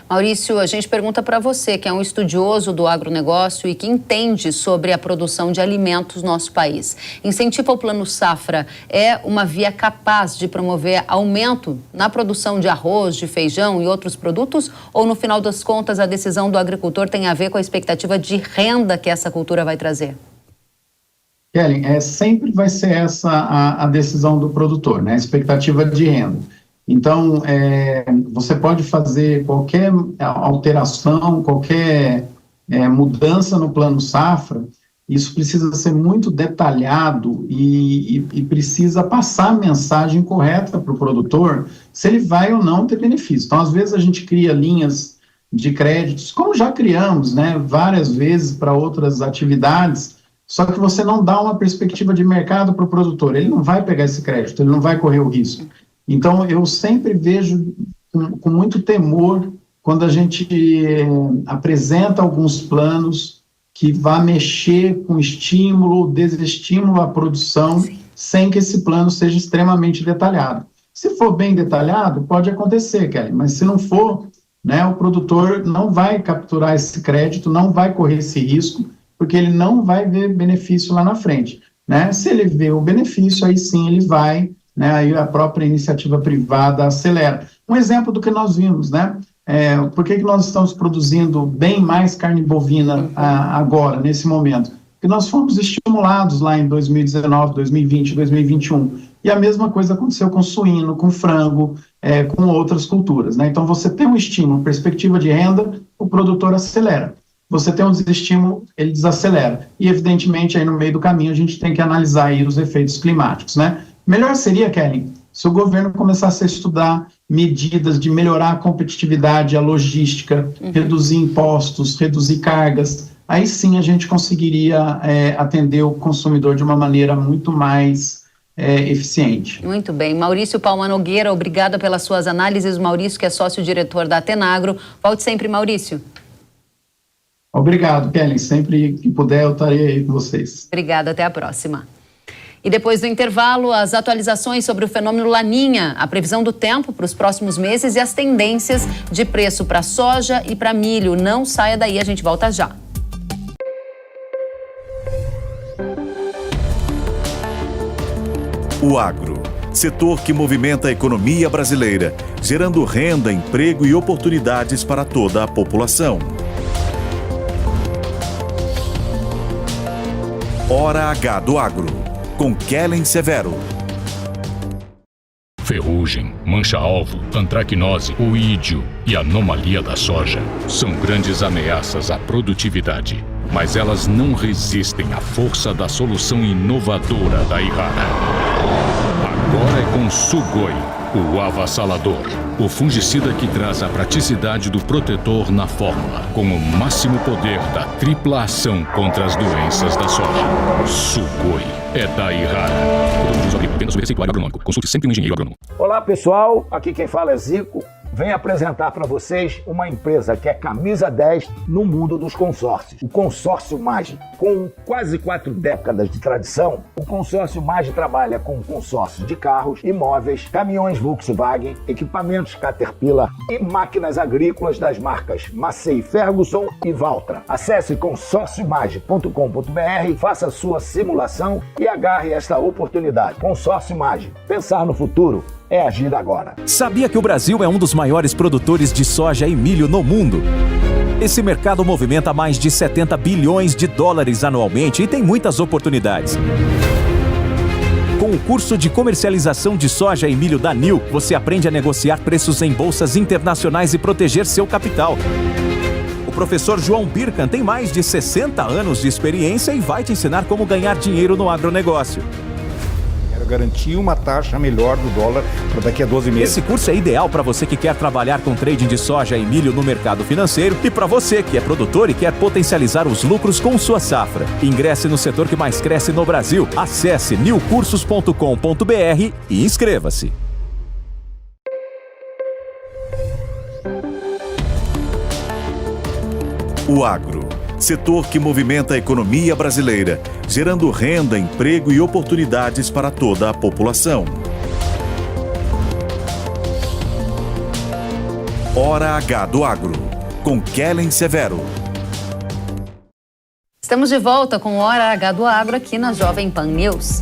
Maurício, a gente pergunta para você, que é um estudioso do agronegócio e que entende sobre a produção de alimentos no nosso país. Incentivo ao Plano Safra é uma via capaz de promover aumento na produção de arroz, de feijão e outros produtos? Ou, no final das contas, a decisão do agricultor tem a ver com a expectativa de renda que essa cultura vai trazer? Kelly, sempre vai ser essa a decisão do produtor, né? A expectativa de renda. Então, você pode fazer qualquer alteração, qualquer mudança no Plano Safra, isso precisa ser muito detalhado e precisa passar a mensagem correta para o produtor, se ele vai ou não ter benefício. Então, às vezes a gente cria linhas de créditos, como já criamos, né, várias vezes para outras atividades, só que você não dá uma perspectiva de mercado para o produtor, ele não vai pegar esse crédito, ele não vai correr o risco. Então, eu sempre vejo com muito temor quando a gente apresenta alguns planos que vá mexer com estímulo, desestímulo à produção, sem que esse plano seja extremamente detalhado. Se for bem detalhado, pode acontecer, Kelly, mas se não for, né, o produtor não vai capturar esse crédito, não vai correr esse risco, porque ele não vai ver benefício lá na frente, né? Se ele vê o benefício, aí sim ele vai, né, aí a própria iniciativa privada acelera. Um exemplo do que nós vimos, né? Por que nós estamos produzindo bem mais carne bovina agora, nesse momento? que nós fomos estimulados lá em 2019, 2020, 2021. E a mesma coisa aconteceu com suíno, com frango, com outras culturas, né? Então, você tem um estímulo, perspectiva de renda, o produtor acelera. Você tem um desestímulo, ele desacelera. E, evidentemente, aí no meio do caminho, a gente tem que analisar aí os efeitos climáticos, né? Melhor seria, Kelly, se o governo começasse a estudar medidas de melhorar a competitividade, a logística, reduzir impostos, reduzir cargas, aí sim a gente conseguiria atender o consumidor de uma maneira muito mais eficiente. Muito bem. Maurício Palma Nogueira, obrigada pelas suas análises. Maurício, que é sócio-diretor da Atenagro. Volte sempre, Maurício. Obrigado, Kelly. Sempre que puder, eu estarei aí com vocês. Obrigada, até a próxima. E depois do intervalo, as atualizações sobre o fenômeno Laninha, a previsão do tempo para os próximos meses e as tendências de preço para soja e para milho. Não saia daí, a gente volta já. O agro, setor que movimenta a economia brasileira, gerando renda, emprego e oportunidades para toda a população. Hora H do Agro, com Kellen Severo. Ferrugem, mancha-alvo, antracnose, oídio e anomalia da soja são grandes ameaças à produtividade, mas elas não resistem à força da solução inovadora da Yara. Agora é com o Sugoi, o avassalador, o fungicida que traz a praticidade do protetor na fórmula, com o máximo poder da tripla ação contra as doenças da soja. Sugoi é da Yara. Apenas o receituário agronômico. Consulte sempre um engenheiro agrônomo. Olá pessoal, aqui quem fala é Zico. Venho apresentar para vocês uma empresa que é camisa 10 no mundo dos consórcios. O Consórcio Mage. Com quase 4 décadas de tradição, o Consórcio Mage trabalha com consórcio de carros, imóveis, caminhões Volkswagen, equipamentos Caterpillar e máquinas agrícolas das marcas Massey Ferguson e Valtra. Acesse consórciomage.com.br, faça sua simulação e agarre esta oportunidade. Consórcio Mage. Pensar no futuro é agir agora. Sabia que o Brasil é um dos maiores produtores de soja e milho no mundo? Esse mercado movimenta mais de 70 bilhões de dólares anualmente e tem muitas oportunidades. Com o curso de comercialização de soja e milho da NIL, você aprende a negociar preços em bolsas internacionais e proteger seu capital. O professor João Birkan tem mais de 60 anos de experiência e vai te ensinar como ganhar dinheiro no agronegócio. Garantir uma taxa melhor do dólar para daqui a 12 meses. Esse curso é ideal para você que quer trabalhar com trading de soja e milho no mercado financeiro e para você que é produtor e quer potencializar os lucros com sua safra. Ingresse no setor que mais cresce no Brasil. Acesse nilcursos.com.br e inscreva-se. O agro, setor que movimenta a economia brasileira, gerando renda, emprego e oportunidades para toda a população. Hora H do Agro, com Kellen Severo. Estamos de volta com Hora H do Agro aqui na Jovem Pan News.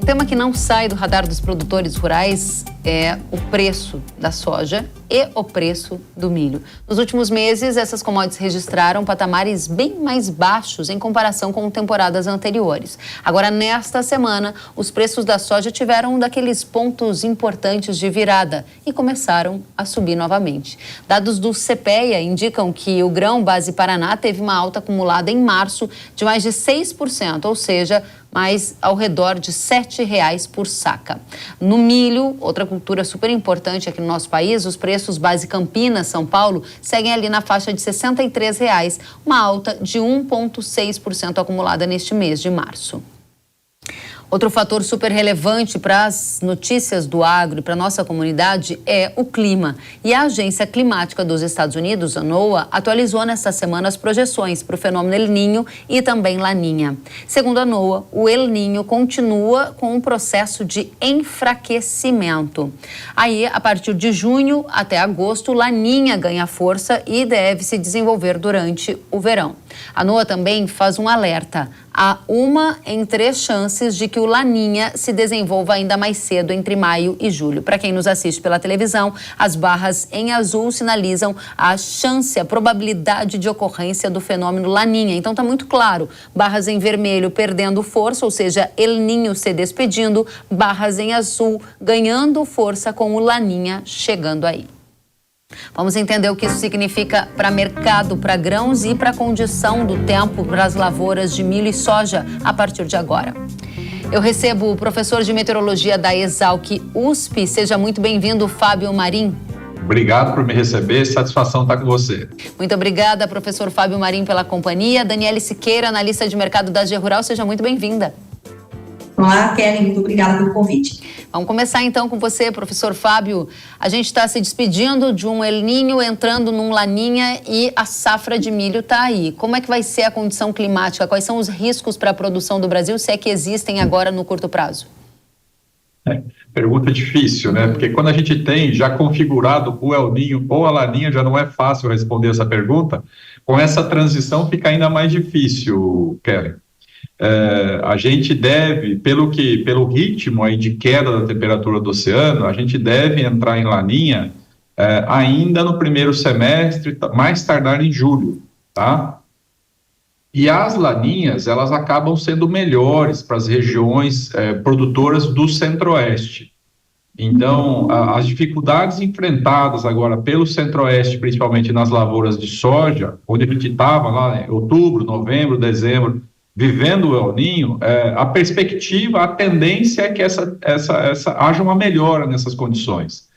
Um tema que não sai do radar dos produtores rurais é o preço da soja e o preço do milho. Nos últimos meses, essas commodities registraram patamares bem mais baixos em comparação com temporadas anteriores. Agora, nesta semana, os preços da soja tiveram um daqueles pontos importantes de virada e começaram a subir novamente. Dados do CPEA indicam que o grão base Paraná teve uma alta acumulada em março de mais de 6%, ou seja, mais ao redor de R$ 7,00 por saca. No milho, outra cultura super importante aqui no nosso país, os preços base Campinas, São Paulo, seguem ali na faixa de R$ 63,00, uma alta de 1,6% acumulada neste mês de março. Outro fator super relevante para as notícias do agro e para a nossa comunidade é o clima. E a Agência Climática dos Estados Unidos, a NOAA, atualizou nesta semana as projeções para o fenômeno El Niño e também Laninha. Segundo a NOAA, o El Niño continua com um processo de enfraquecimento. Aí, a partir de junho até agosto, Laninha ganha força e deve se desenvolver durante o verão. A NOAA também faz um alerta. Há 1 em 3 chances de que o Laninha se desenvolva ainda mais cedo, entre maio e julho. Para quem nos assiste pela televisão, as barras em azul sinalizam a chance, a probabilidade de ocorrência do fenômeno Laninha. Então está muito claro, barras em vermelho perdendo força, ou seja, El Ninho se despedindo, barras em azul ganhando força com o Laninha chegando aí. Vamos entender o que isso significa para mercado, para grãos e para a condição do tempo para as lavouras de milho e soja a partir de agora. Eu recebo o professor de meteorologia da Exalc USP. Seja muito bem-vindo, Fábio Marim. Obrigado por me receber, satisfação estar com você. Muito obrigada, professor Fábio Marim, pela companhia. Daniele Siqueira, analista de mercado da AG Rural, seja muito bem-vinda. Olá, Kelly, muito obrigada pelo convite. Vamos começar então com você, professor Fábio. A gente está se despedindo de um El Ninho, entrando num Laninha e a safra de milho está aí. Como é que vai ser a condição climática? Quais são os riscos para a produção do Brasil, se é que existem agora no curto prazo? Pergunta difícil, né? Porque quando a gente tem já configurado o El Ninho ou a Laninha, já não é fácil responder essa pergunta. Com essa transição fica ainda mais difícil, Kelly. A gente deve, pelo ritmo aí de queda da temperatura do oceano, a gente deve entrar em Laninha ainda no primeiro semestre, mais tardar em julho, tá? E as Laninhas, elas acabam sendo melhores para as regiões produtoras do centro-oeste. Então, as dificuldades enfrentadas agora pelo centro-oeste, principalmente nas lavouras de soja, onde a gente estava lá em outubro, novembro, dezembro, vivendo o El Ninho, a perspectiva, a tendência é que haja uma melhora nessas condições,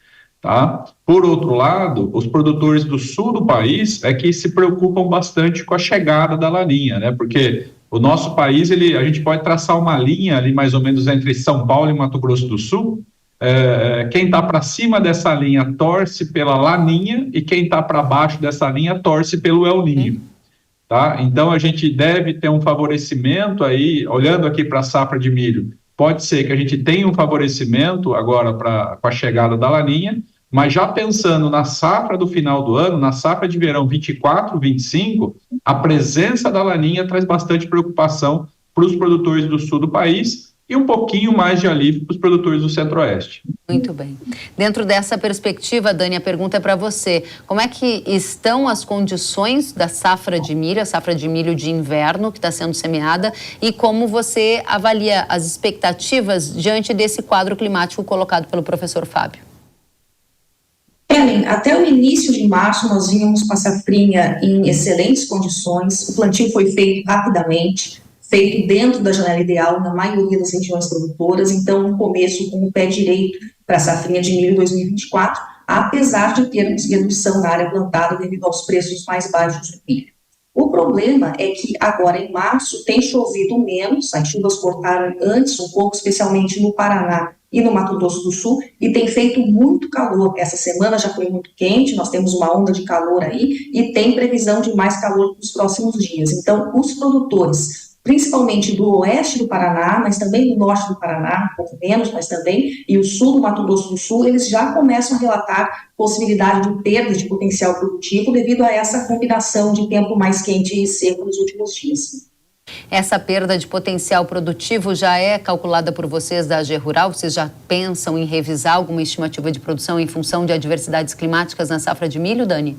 tá? Por outro lado, os produtores do sul do país é que se preocupam bastante com a chegada da Laninha, né? Porque o nosso país, a gente pode traçar uma linha ali mais ou menos entre São Paulo e Mato Grosso do Sul. Quem está para cima dessa linha torce pela Laninha e quem está para baixo dessa linha torce pelo El Ninho. Tá? Então, a gente deve ter um favorecimento aí, olhando aqui para a safra de milho, pode ser que a gente tenha um favorecimento agora com a chegada da Laninha, mas já pensando na safra do final do ano, na safra de verão 24, 25, a presença da Laninha traz bastante preocupação para os produtores do sul do país e um pouquinho mais de alívio para os produtores do centro-oeste. Muito bem. Dentro dessa perspectiva, Dani, a pergunta é para você. Como é que estão as condições da safra de milho, a safra de milho de inverno que está sendo semeada, e como você avalia as expectativas diante desse quadro climático colocado pelo professor Fábio? Ellen, até o início de março nós vínhamos com a safrinha em excelentes condições, o plantio foi feito rapidamente, feito dentro da janela ideal na maioria das regiões produtoras, então um começo com o pé direito para a safrinha de milho 2024, apesar de termos redução na área plantada devido aos preços mais baixos do milho. O problema é que agora em março tem chovido menos, as chuvas cortaram antes um pouco, especialmente no Paraná e no Mato Grosso do Sul, e tem feito muito calor. Essa semana já foi muito quente, nós temos uma onda de calor aí, e tem previsão de mais calor nos próximos dias. Então, os produtores, principalmente do oeste do Paraná, mas também do norte do Paraná, um pouco menos, mas também, e o sul do Mato Grosso do Sul, eles já começam a relatar possibilidade de perda de potencial produtivo devido a essa combinação de tempo mais quente e seco nos últimos dias. Essa perda de potencial produtivo já é calculada por vocês da AG Rural? Vocês já pensam em revisar alguma estimativa de produção em função de adversidades climáticas na safra de milho, Dani?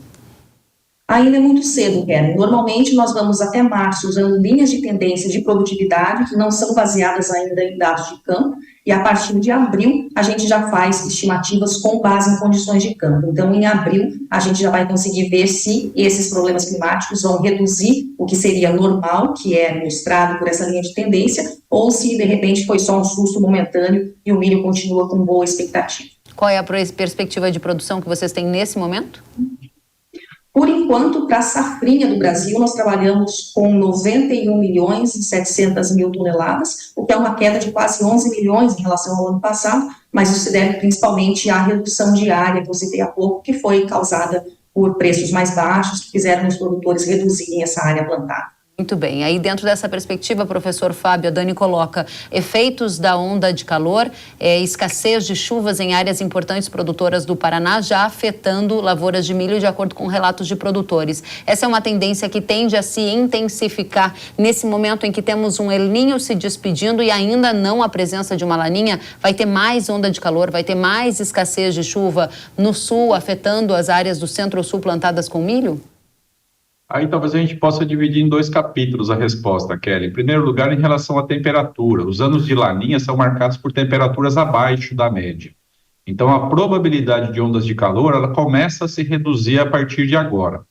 Ainda é muito cedo, Karen. Normalmente nós vamos até março usando linhas de tendência de produtividade que não são baseadas ainda em dados de campo, e a partir de abril a gente já faz estimativas com base em condições de campo. Então, em abril, a gente já vai conseguir ver se esses problemas climáticos vão reduzir o que seria normal, que é mostrado por essa linha de tendência, ou se de repente foi só um susto momentâneo e o milho continua com boa expectativa. Qual é a perspectiva de produção que vocês têm nesse momento? Por enquanto, para a safrinha do Brasil, nós trabalhamos com 91 milhões e 700 mil toneladas, o que é uma queda de quase 11 milhões em relação ao ano passado, mas isso se deve principalmente à redução de área que eu citei há pouco, que foi causada por preços mais baixos, que fizeram os produtores reduzirem essa área plantada. Muito bem. Aí dentro dessa perspectiva, professor Fábio, a Dani coloca efeitos da onda de calor, escassez de chuvas em áreas importantes produtoras do Paraná, já afetando lavouras de milho, de acordo com relatos de produtores. Essa é uma tendência que tende a se intensificar nesse momento em que temos um El Niño se despedindo e ainda não a presença de uma Laninha. Vai ter mais onda de calor, vai ter mais escassez de chuva no sul, afetando as áreas do centro-sul plantadas com milho? Aí talvez a gente possa dividir em 2 capítulos a resposta, Kelly. Em primeiro lugar, em relação à temperatura. Os anos de Laninha são marcados por temperaturas abaixo da média. Então, a probabilidade de ondas de calor, ela começa a se reduzir a partir de agora,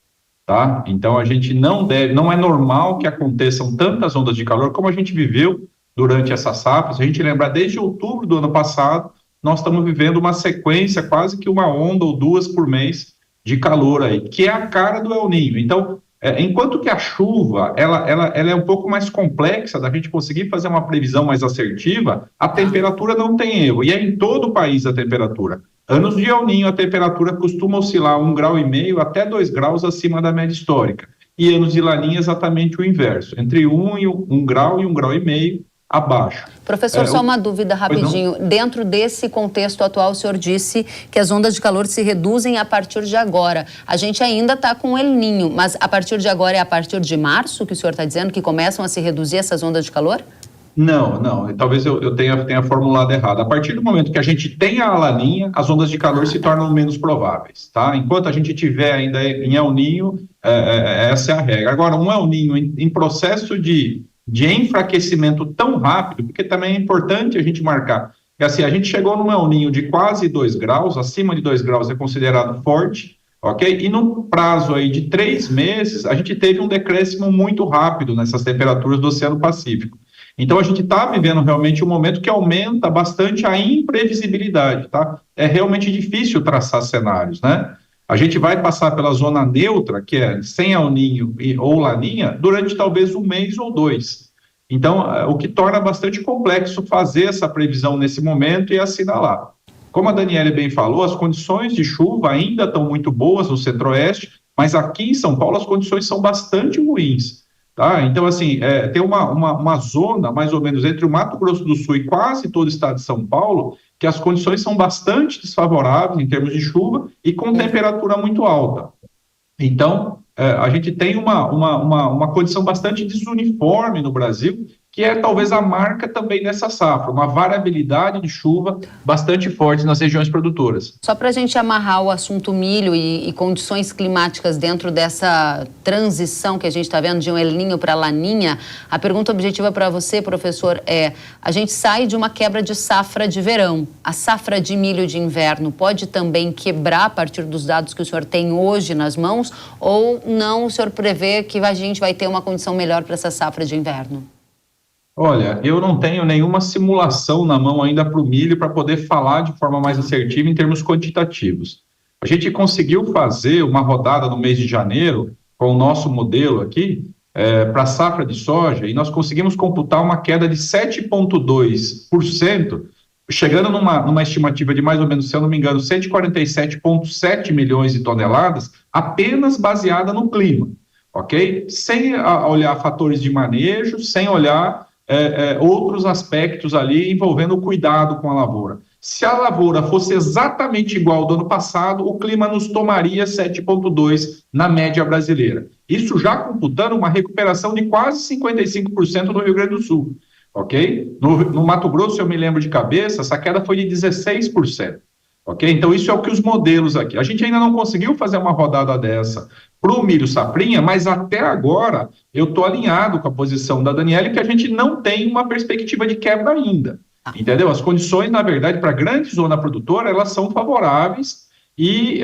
tá? Então, a gente não é normal que aconteçam tantas ondas de calor como a gente viveu durante essa safra. Se a gente lembrar, desde outubro do ano passado, nós estamos vivendo uma sequência, quase que uma onda ou 2 por mês de calor aí, que é a cara do El Niño. Então, enquanto que a chuva, ela é um pouco mais complexa da gente conseguir fazer uma previsão mais assertiva, a temperatura não tem erro, e é em todo o país a temperatura. Anos de El Niño, a temperatura costuma oscilar 1,5 graus até 2 graus acima da média histórica, e anos de Laninha exatamente o inverso, entre 1 grau e 1,5 graus abaixo. Professor, só uma dúvida rapidinho. Dentro desse contexto atual, o senhor disse que as ondas de calor se reduzem a partir de agora. A gente ainda está com o El Niño, mas a partir de agora é a partir de março que o senhor está dizendo que começam a se reduzir essas ondas de calor? Não. Talvez eu tenha formulado errado. A partir do momento que a gente tem a Laninha, as ondas de calor se tornam menos prováveis, tá? Enquanto a gente tiver ainda em El Niño, essa é a regra. Agora, um El Niño em processo de enfraquecimento tão rápido, porque também é importante a gente marcar que assim, a gente chegou num El Niño de quase 2 graus, acima de 2 graus é considerado forte, ok? E num prazo aí de 3 meses, a gente teve um decréscimo muito rápido nessas temperaturas do Oceano Pacífico. Então, a gente está vivendo realmente um momento que aumenta bastante a imprevisibilidade, tá? É realmente difícil traçar cenários, né? A gente vai passar pela zona neutra, que é sem El Niño ou Laninha, durante talvez 1 mês ou 2. Então, o que torna bastante complexo fazer essa previsão nesse momento e assinalar. Como a Daniele bem falou, as condições de chuva ainda estão muito boas no centro-oeste, mas aqui em São Paulo as condições são bastante ruins. Tá? Então, assim, tem uma zona, mais ou menos, entre o Mato Grosso do Sul e quase todo o estado de São Paulo, que as condições são bastante desfavoráveis em termos de chuva e com temperatura muito alta. Então, a gente tem uma condição bastante desuniforme no Brasil, que é talvez a marca também dessa safra, uma variabilidade de chuva bastante forte nas regiões produtoras. Só para a gente amarrar o assunto milho e condições climáticas dentro dessa transição que a gente está vendo de um El Niño para Laninha, a pergunta objetiva para você, professor, a gente sai de uma quebra de safra de verão. A safra de milho de inverno pode também quebrar a partir dos dados que o senhor tem hoje nas mãos, ou não, o senhor prevê que a gente vai ter uma condição melhor para essa safra de inverno? Olha, eu não tenho nenhuma simulação na mão ainda para o milho para poder falar de forma mais assertiva em termos quantitativos. A gente conseguiu fazer uma rodada no mês de janeiro com o nosso modelo aqui para a safra de soja e nós conseguimos computar uma queda de 7,2%, chegando numa estimativa de mais ou menos, se eu não me engano, 147,7 milhões de toneladas, apenas baseada no clima, ok? Sem olhar fatores de manejo, sem olhar outros aspectos ali envolvendo o cuidado com a lavoura. Se a lavoura fosse exatamente igual ao do ano passado, o clima nos tomaria 7,2 na média brasileira. Isso já computando uma recuperação de quase 55% no Rio Grande do Sul, ok? No Mato Grosso, eu me lembro de cabeça, essa queda foi de 16%. Ok? Então, isso é o que os modelos aqui. A gente ainda não conseguiu fazer uma rodada dessa para o milho safrinha, mas até agora eu estou alinhado com a posição da Daniele que a gente não tem uma perspectiva de quebra ainda. Entendeu? As condições, na verdade, para a grande zona produtora, elas são favoráveis e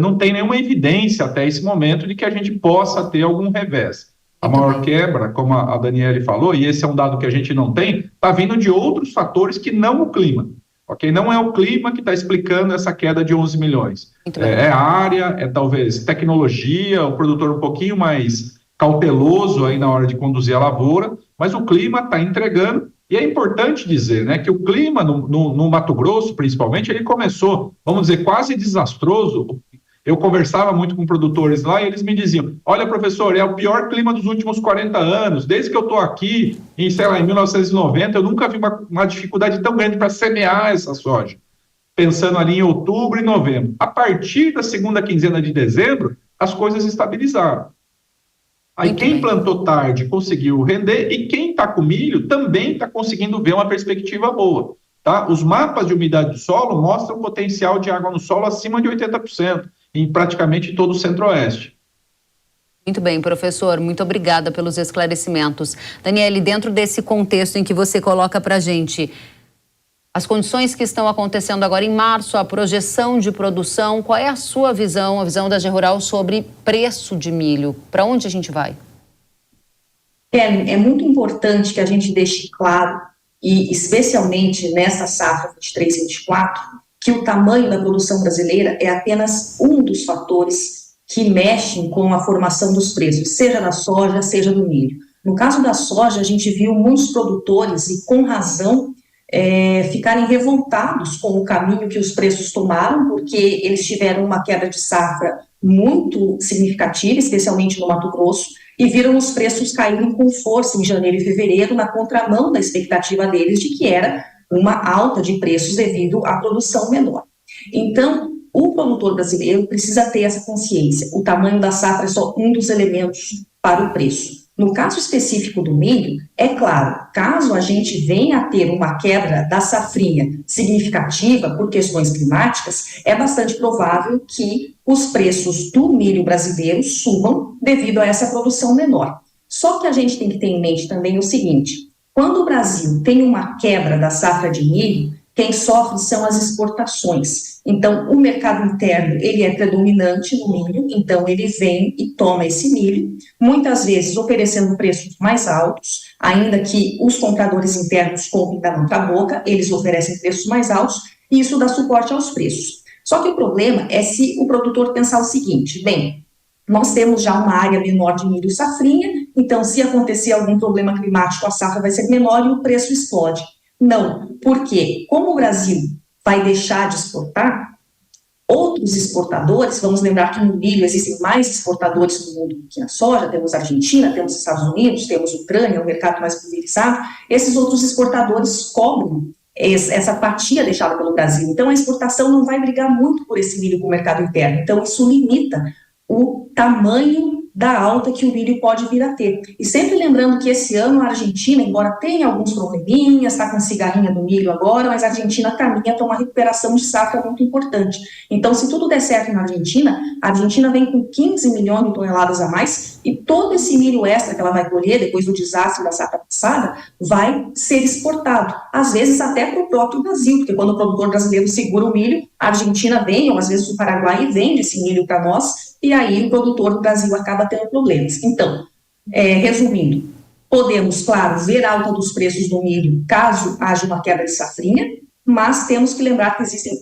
não tem nenhuma evidência até esse momento de que a gente possa ter algum revés. A maior quebra, como a Daniele falou, e esse é um dado que a gente não tem, está vindo de outros fatores que não o clima. Ok? Não é o clima que está explicando essa queda de 11 milhões. É a área, é talvez tecnologia, o produtor um pouquinho mais cauteloso aí na hora de conduzir a lavoura, mas o clima está entregando. E é importante dizer, né, que o clima no Mato Grosso, principalmente, ele começou, vamos dizer, quase desastroso Eu conversava muito com produtores lá e eles me diziam, olha, professor, é o pior clima dos últimos 40 anos, desde que eu estou aqui, em 1990, eu nunca vi uma dificuldade tão grande para semear essa soja, pensando ali em outubro e novembro. A partir da segunda quinzena de dezembro, as coisas estabilizaram. Aí quem plantou tarde conseguiu render e quem está com milho também está conseguindo ver uma perspectiva boa. Tá? Os mapas de umidade do solo mostram o potencial de água no solo acima de 80%, em praticamente todo o centro-oeste. Muito bem, professor, muito obrigada pelos esclarecimentos. Daniele, dentro desse contexto em que você coloca para a gente as condições que estão acontecendo agora em março, a projeção de produção, qual é a sua visão, a visão da AG Rural sobre preço de milho? Para onde a gente vai? É muito importante que a gente deixe claro, e especialmente nessa safra 23-24, que o tamanho da produção brasileira é apenas um dos fatores que mexem com a formação dos preços, seja da soja, seja do milho. No caso da soja, a gente viu muitos produtores, e com razão, ficarem revoltados com o caminho que os preços tomaram, porque eles tiveram uma queda de safra muito significativa, especialmente no Mato Grosso, e viram os preços caírem com força em janeiro e fevereiro, na contramão da expectativa deles de que era uma alta de preços devido à produção menor. Então, o produtor brasileiro precisa ter essa consciência. O tamanho da safra é só um dos elementos para o preço. No caso específico do milho, é claro, caso a gente venha a ter uma quebra da safrinha significativa por questões climáticas, é bastante provável que os preços do milho brasileiro subam devido a essa produção menor. Só que a gente tem que ter em mente também o seguinte: quando o Brasil tem uma quebra da safra de milho, quem sofre são as exportações. Então, o mercado interno, ele é predominante no milho, então ele vem e toma esse milho, muitas vezes oferecendo preços mais altos, ainda que os compradores internos comprem da mão para a boca, eles oferecem preços mais altos, e isso dá suporte aos preços. Só que o problema é se o produtor pensar o seguinte: bem, nós temos já uma área menor de milho safrinha, então se acontecer algum problema climático, a safra vai ser menor e o preço explode. Não, porque como o Brasil vai deixar de exportar, outros exportadores, vamos lembrar que no milho existem mais exportadores no mundo do que na soja, temos a Argentina, temos Estados Unidos, temos a Ucrânia, o mercado mais pulverizado, esses outros exportadores cobrem essa fatia deixada pelo Brasil. Então a exportação não vai brigar muito por esse milho com o mercado interno, então isso limita o tamanho da alta que o milho pode vir a ter. E sempre lembrando que esse ano a Argentina, embora tenha alguns probleminhas, está com cigarrinha do milho agora, mas a Argentina caminha para uma recuperação de safra muito importante. Então, se tudo der certo na Argentina, a Argentina vem com 15 milhões de toneladas a mais e todo esse milho extra que ela vai colher depois do desastre da safra passada vai ser exportado, às vezes até para o próprio Brasil, porque quando o produtor brasileiro segura o milho, a Argentina vem, ou às vezes o Paraguai, e vende esse milho para nós, e aí o produtor do Brasil acaba tendo problemas. Então, resumindo, podemos, claro, ver alta dos preços do milho caso haja uma quebra de safrinha, mas temos que lembrar que existem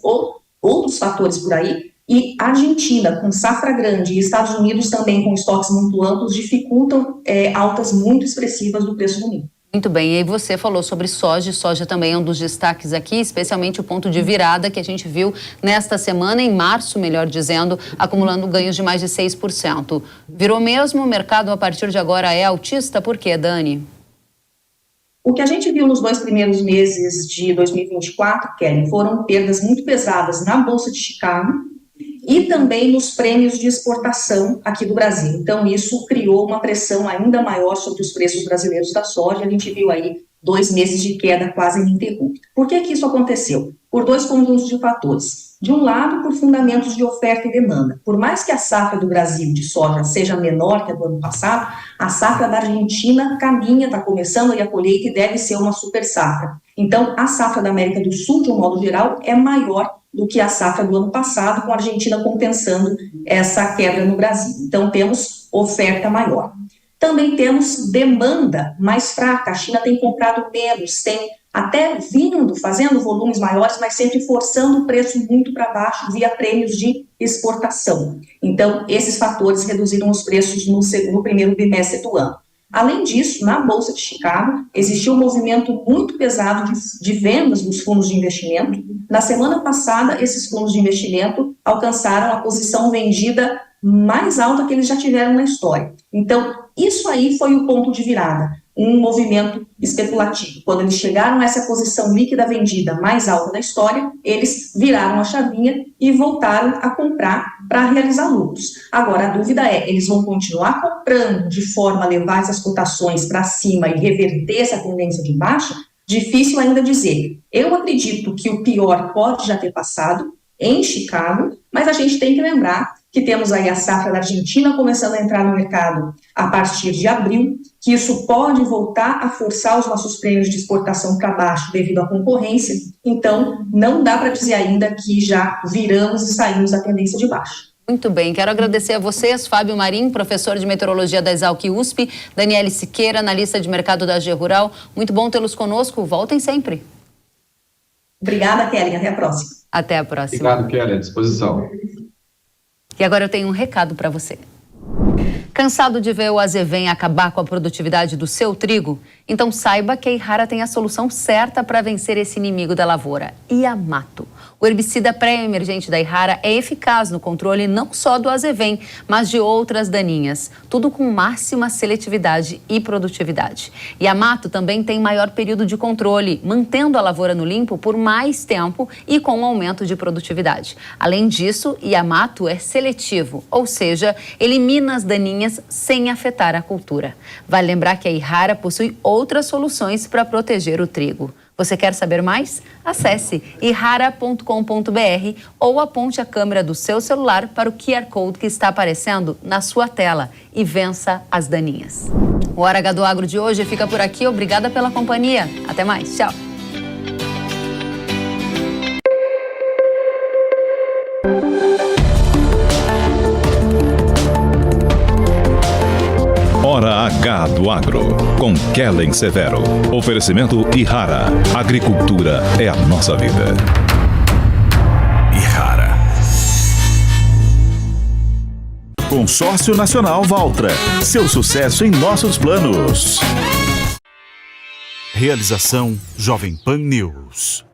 outros fatores por aí, e a Argentina, com safra grande, e Estados Unidos também com estoques muito amplos, dificultam altas muito expressivas do preço do milho. Muito bem, e aí você falou sobre soja, soja também é um dos destaques aqui, especialmente o ponto de virada que a gente viu nesta semana, em março, melhor dizendo, acumulando ganhos de mais de 6%. Virou mesmo, o mercado a partir de agora é altista, por quê, Dani? O que a gente viu nos 2 primeiros meses de 2024, Kelly, foram perdas muito pesadas na Bolsa de Chicago, e também nos prêmios de exportação aqui do Brasil. Então, isso criou uma pressão ainda maior sobre os preços brasileiros da soja. A gente viu aí 2 meses de queda quase ininterrupta. Por que isso aconteceu? Por 2 conjuntos de fatores. De um lado, por fundamentos de oferta e demanda. Por mais que a safra do Brasil de soja seja menor que a do ano passado, a safra da Argentina caminha, está começando aí a colheita e deve ser uma super safra. Então, a safra da América do Sul, de um modo geral, é maior do que a safra do ano passado, com a Argentina compensando essa quebra no Brasil. Então, temos oferta maior. Também temos demanda mais fraca. A China tem comprado menos, tem até vindo, fazendo volumes maiores, mas sempre forçando o preço muito para baixo via prêmios de exportação. Então, esses fatores reduziram os preços no primeiro bimestre do ano. Além disso, na Bolsa de Chicago, existiu um movimento muito pesado de vendas dos fundos de investimento. Na semana passada, esses fundos de investimento alcançaram a posição vendida mais alta que eles já tiveram na história. Então, isso aí foi o ponto de virada, um movimento especulativo. Quando eles chegaram a essa posição líquida vendida mais alta da história, eles viraram a chavinha e voltaram a comprar para realizar lucros. Agora, a dúvida é, eles vão continuar comprando de forma a levar essas cotações para cima e reverter essa tendência de baixa? Difícil ainda dizer. Eu acredito que o pior pode já ter passado em Chicago, mas a gente tem que lembrar que temos aí a safra da Argentina começando a entrar no mercado a partir de abril, que isso pode voltar a forçar os nossos prêmios de exportação para baixo devido à concorrência. Então, não dá para dizer ainda que já viramos e saímos da tendência de baixa. Muito bem, quero agradecer a vocês, Fábio Marim, professor de meteorologia da Exalc USP, Daniele Siqueira, analista de mercado da AG Rural. Muito bom tê-los conosco, voltem sempre. Obrigada, Kelly, até a próxima. Até a próxima. Obrigado, Kelly, à disposição. E agora eu tenho um recado para você. Cansado de ver o azevém acabar com a produtividade do seu trigo? Então saiba que a Yara tem a solução certa para vencer esse inimigo da lavoura, Yamato. O herbicida pré-emergente da Yara é eficaz no controle não só do azevém, mas de outras daninhas, tudo com máxima seletividade e produtividade. Yamato também tem maior período de controle, mantendo a lavoura no limpo por mais tempo e com um aumento de produtividade. Além disso, Yamato é seletivo, ou seja, elimina as daninhas sem afetar a cultura. Vale lembrar que a Yara possui outras soluções para proteger o trigo. Você quer saber mais? Acesse yara.com.br ou aponte a câmera do seu celular para o QR Code que está aparecendo na sua tela e vença as daninhas. O Hora H do Agro de hoje fica por aqui. Obrigada pela companhia. Até mais. Tchau. Hora H do Agro, com Kellen Severo. Oferecimento Yara. Agricultura é a nossa vida. Yara. Consórcio Nacional Valtra. Seu sucesso em nossos planos. Realização Jovem Pan News.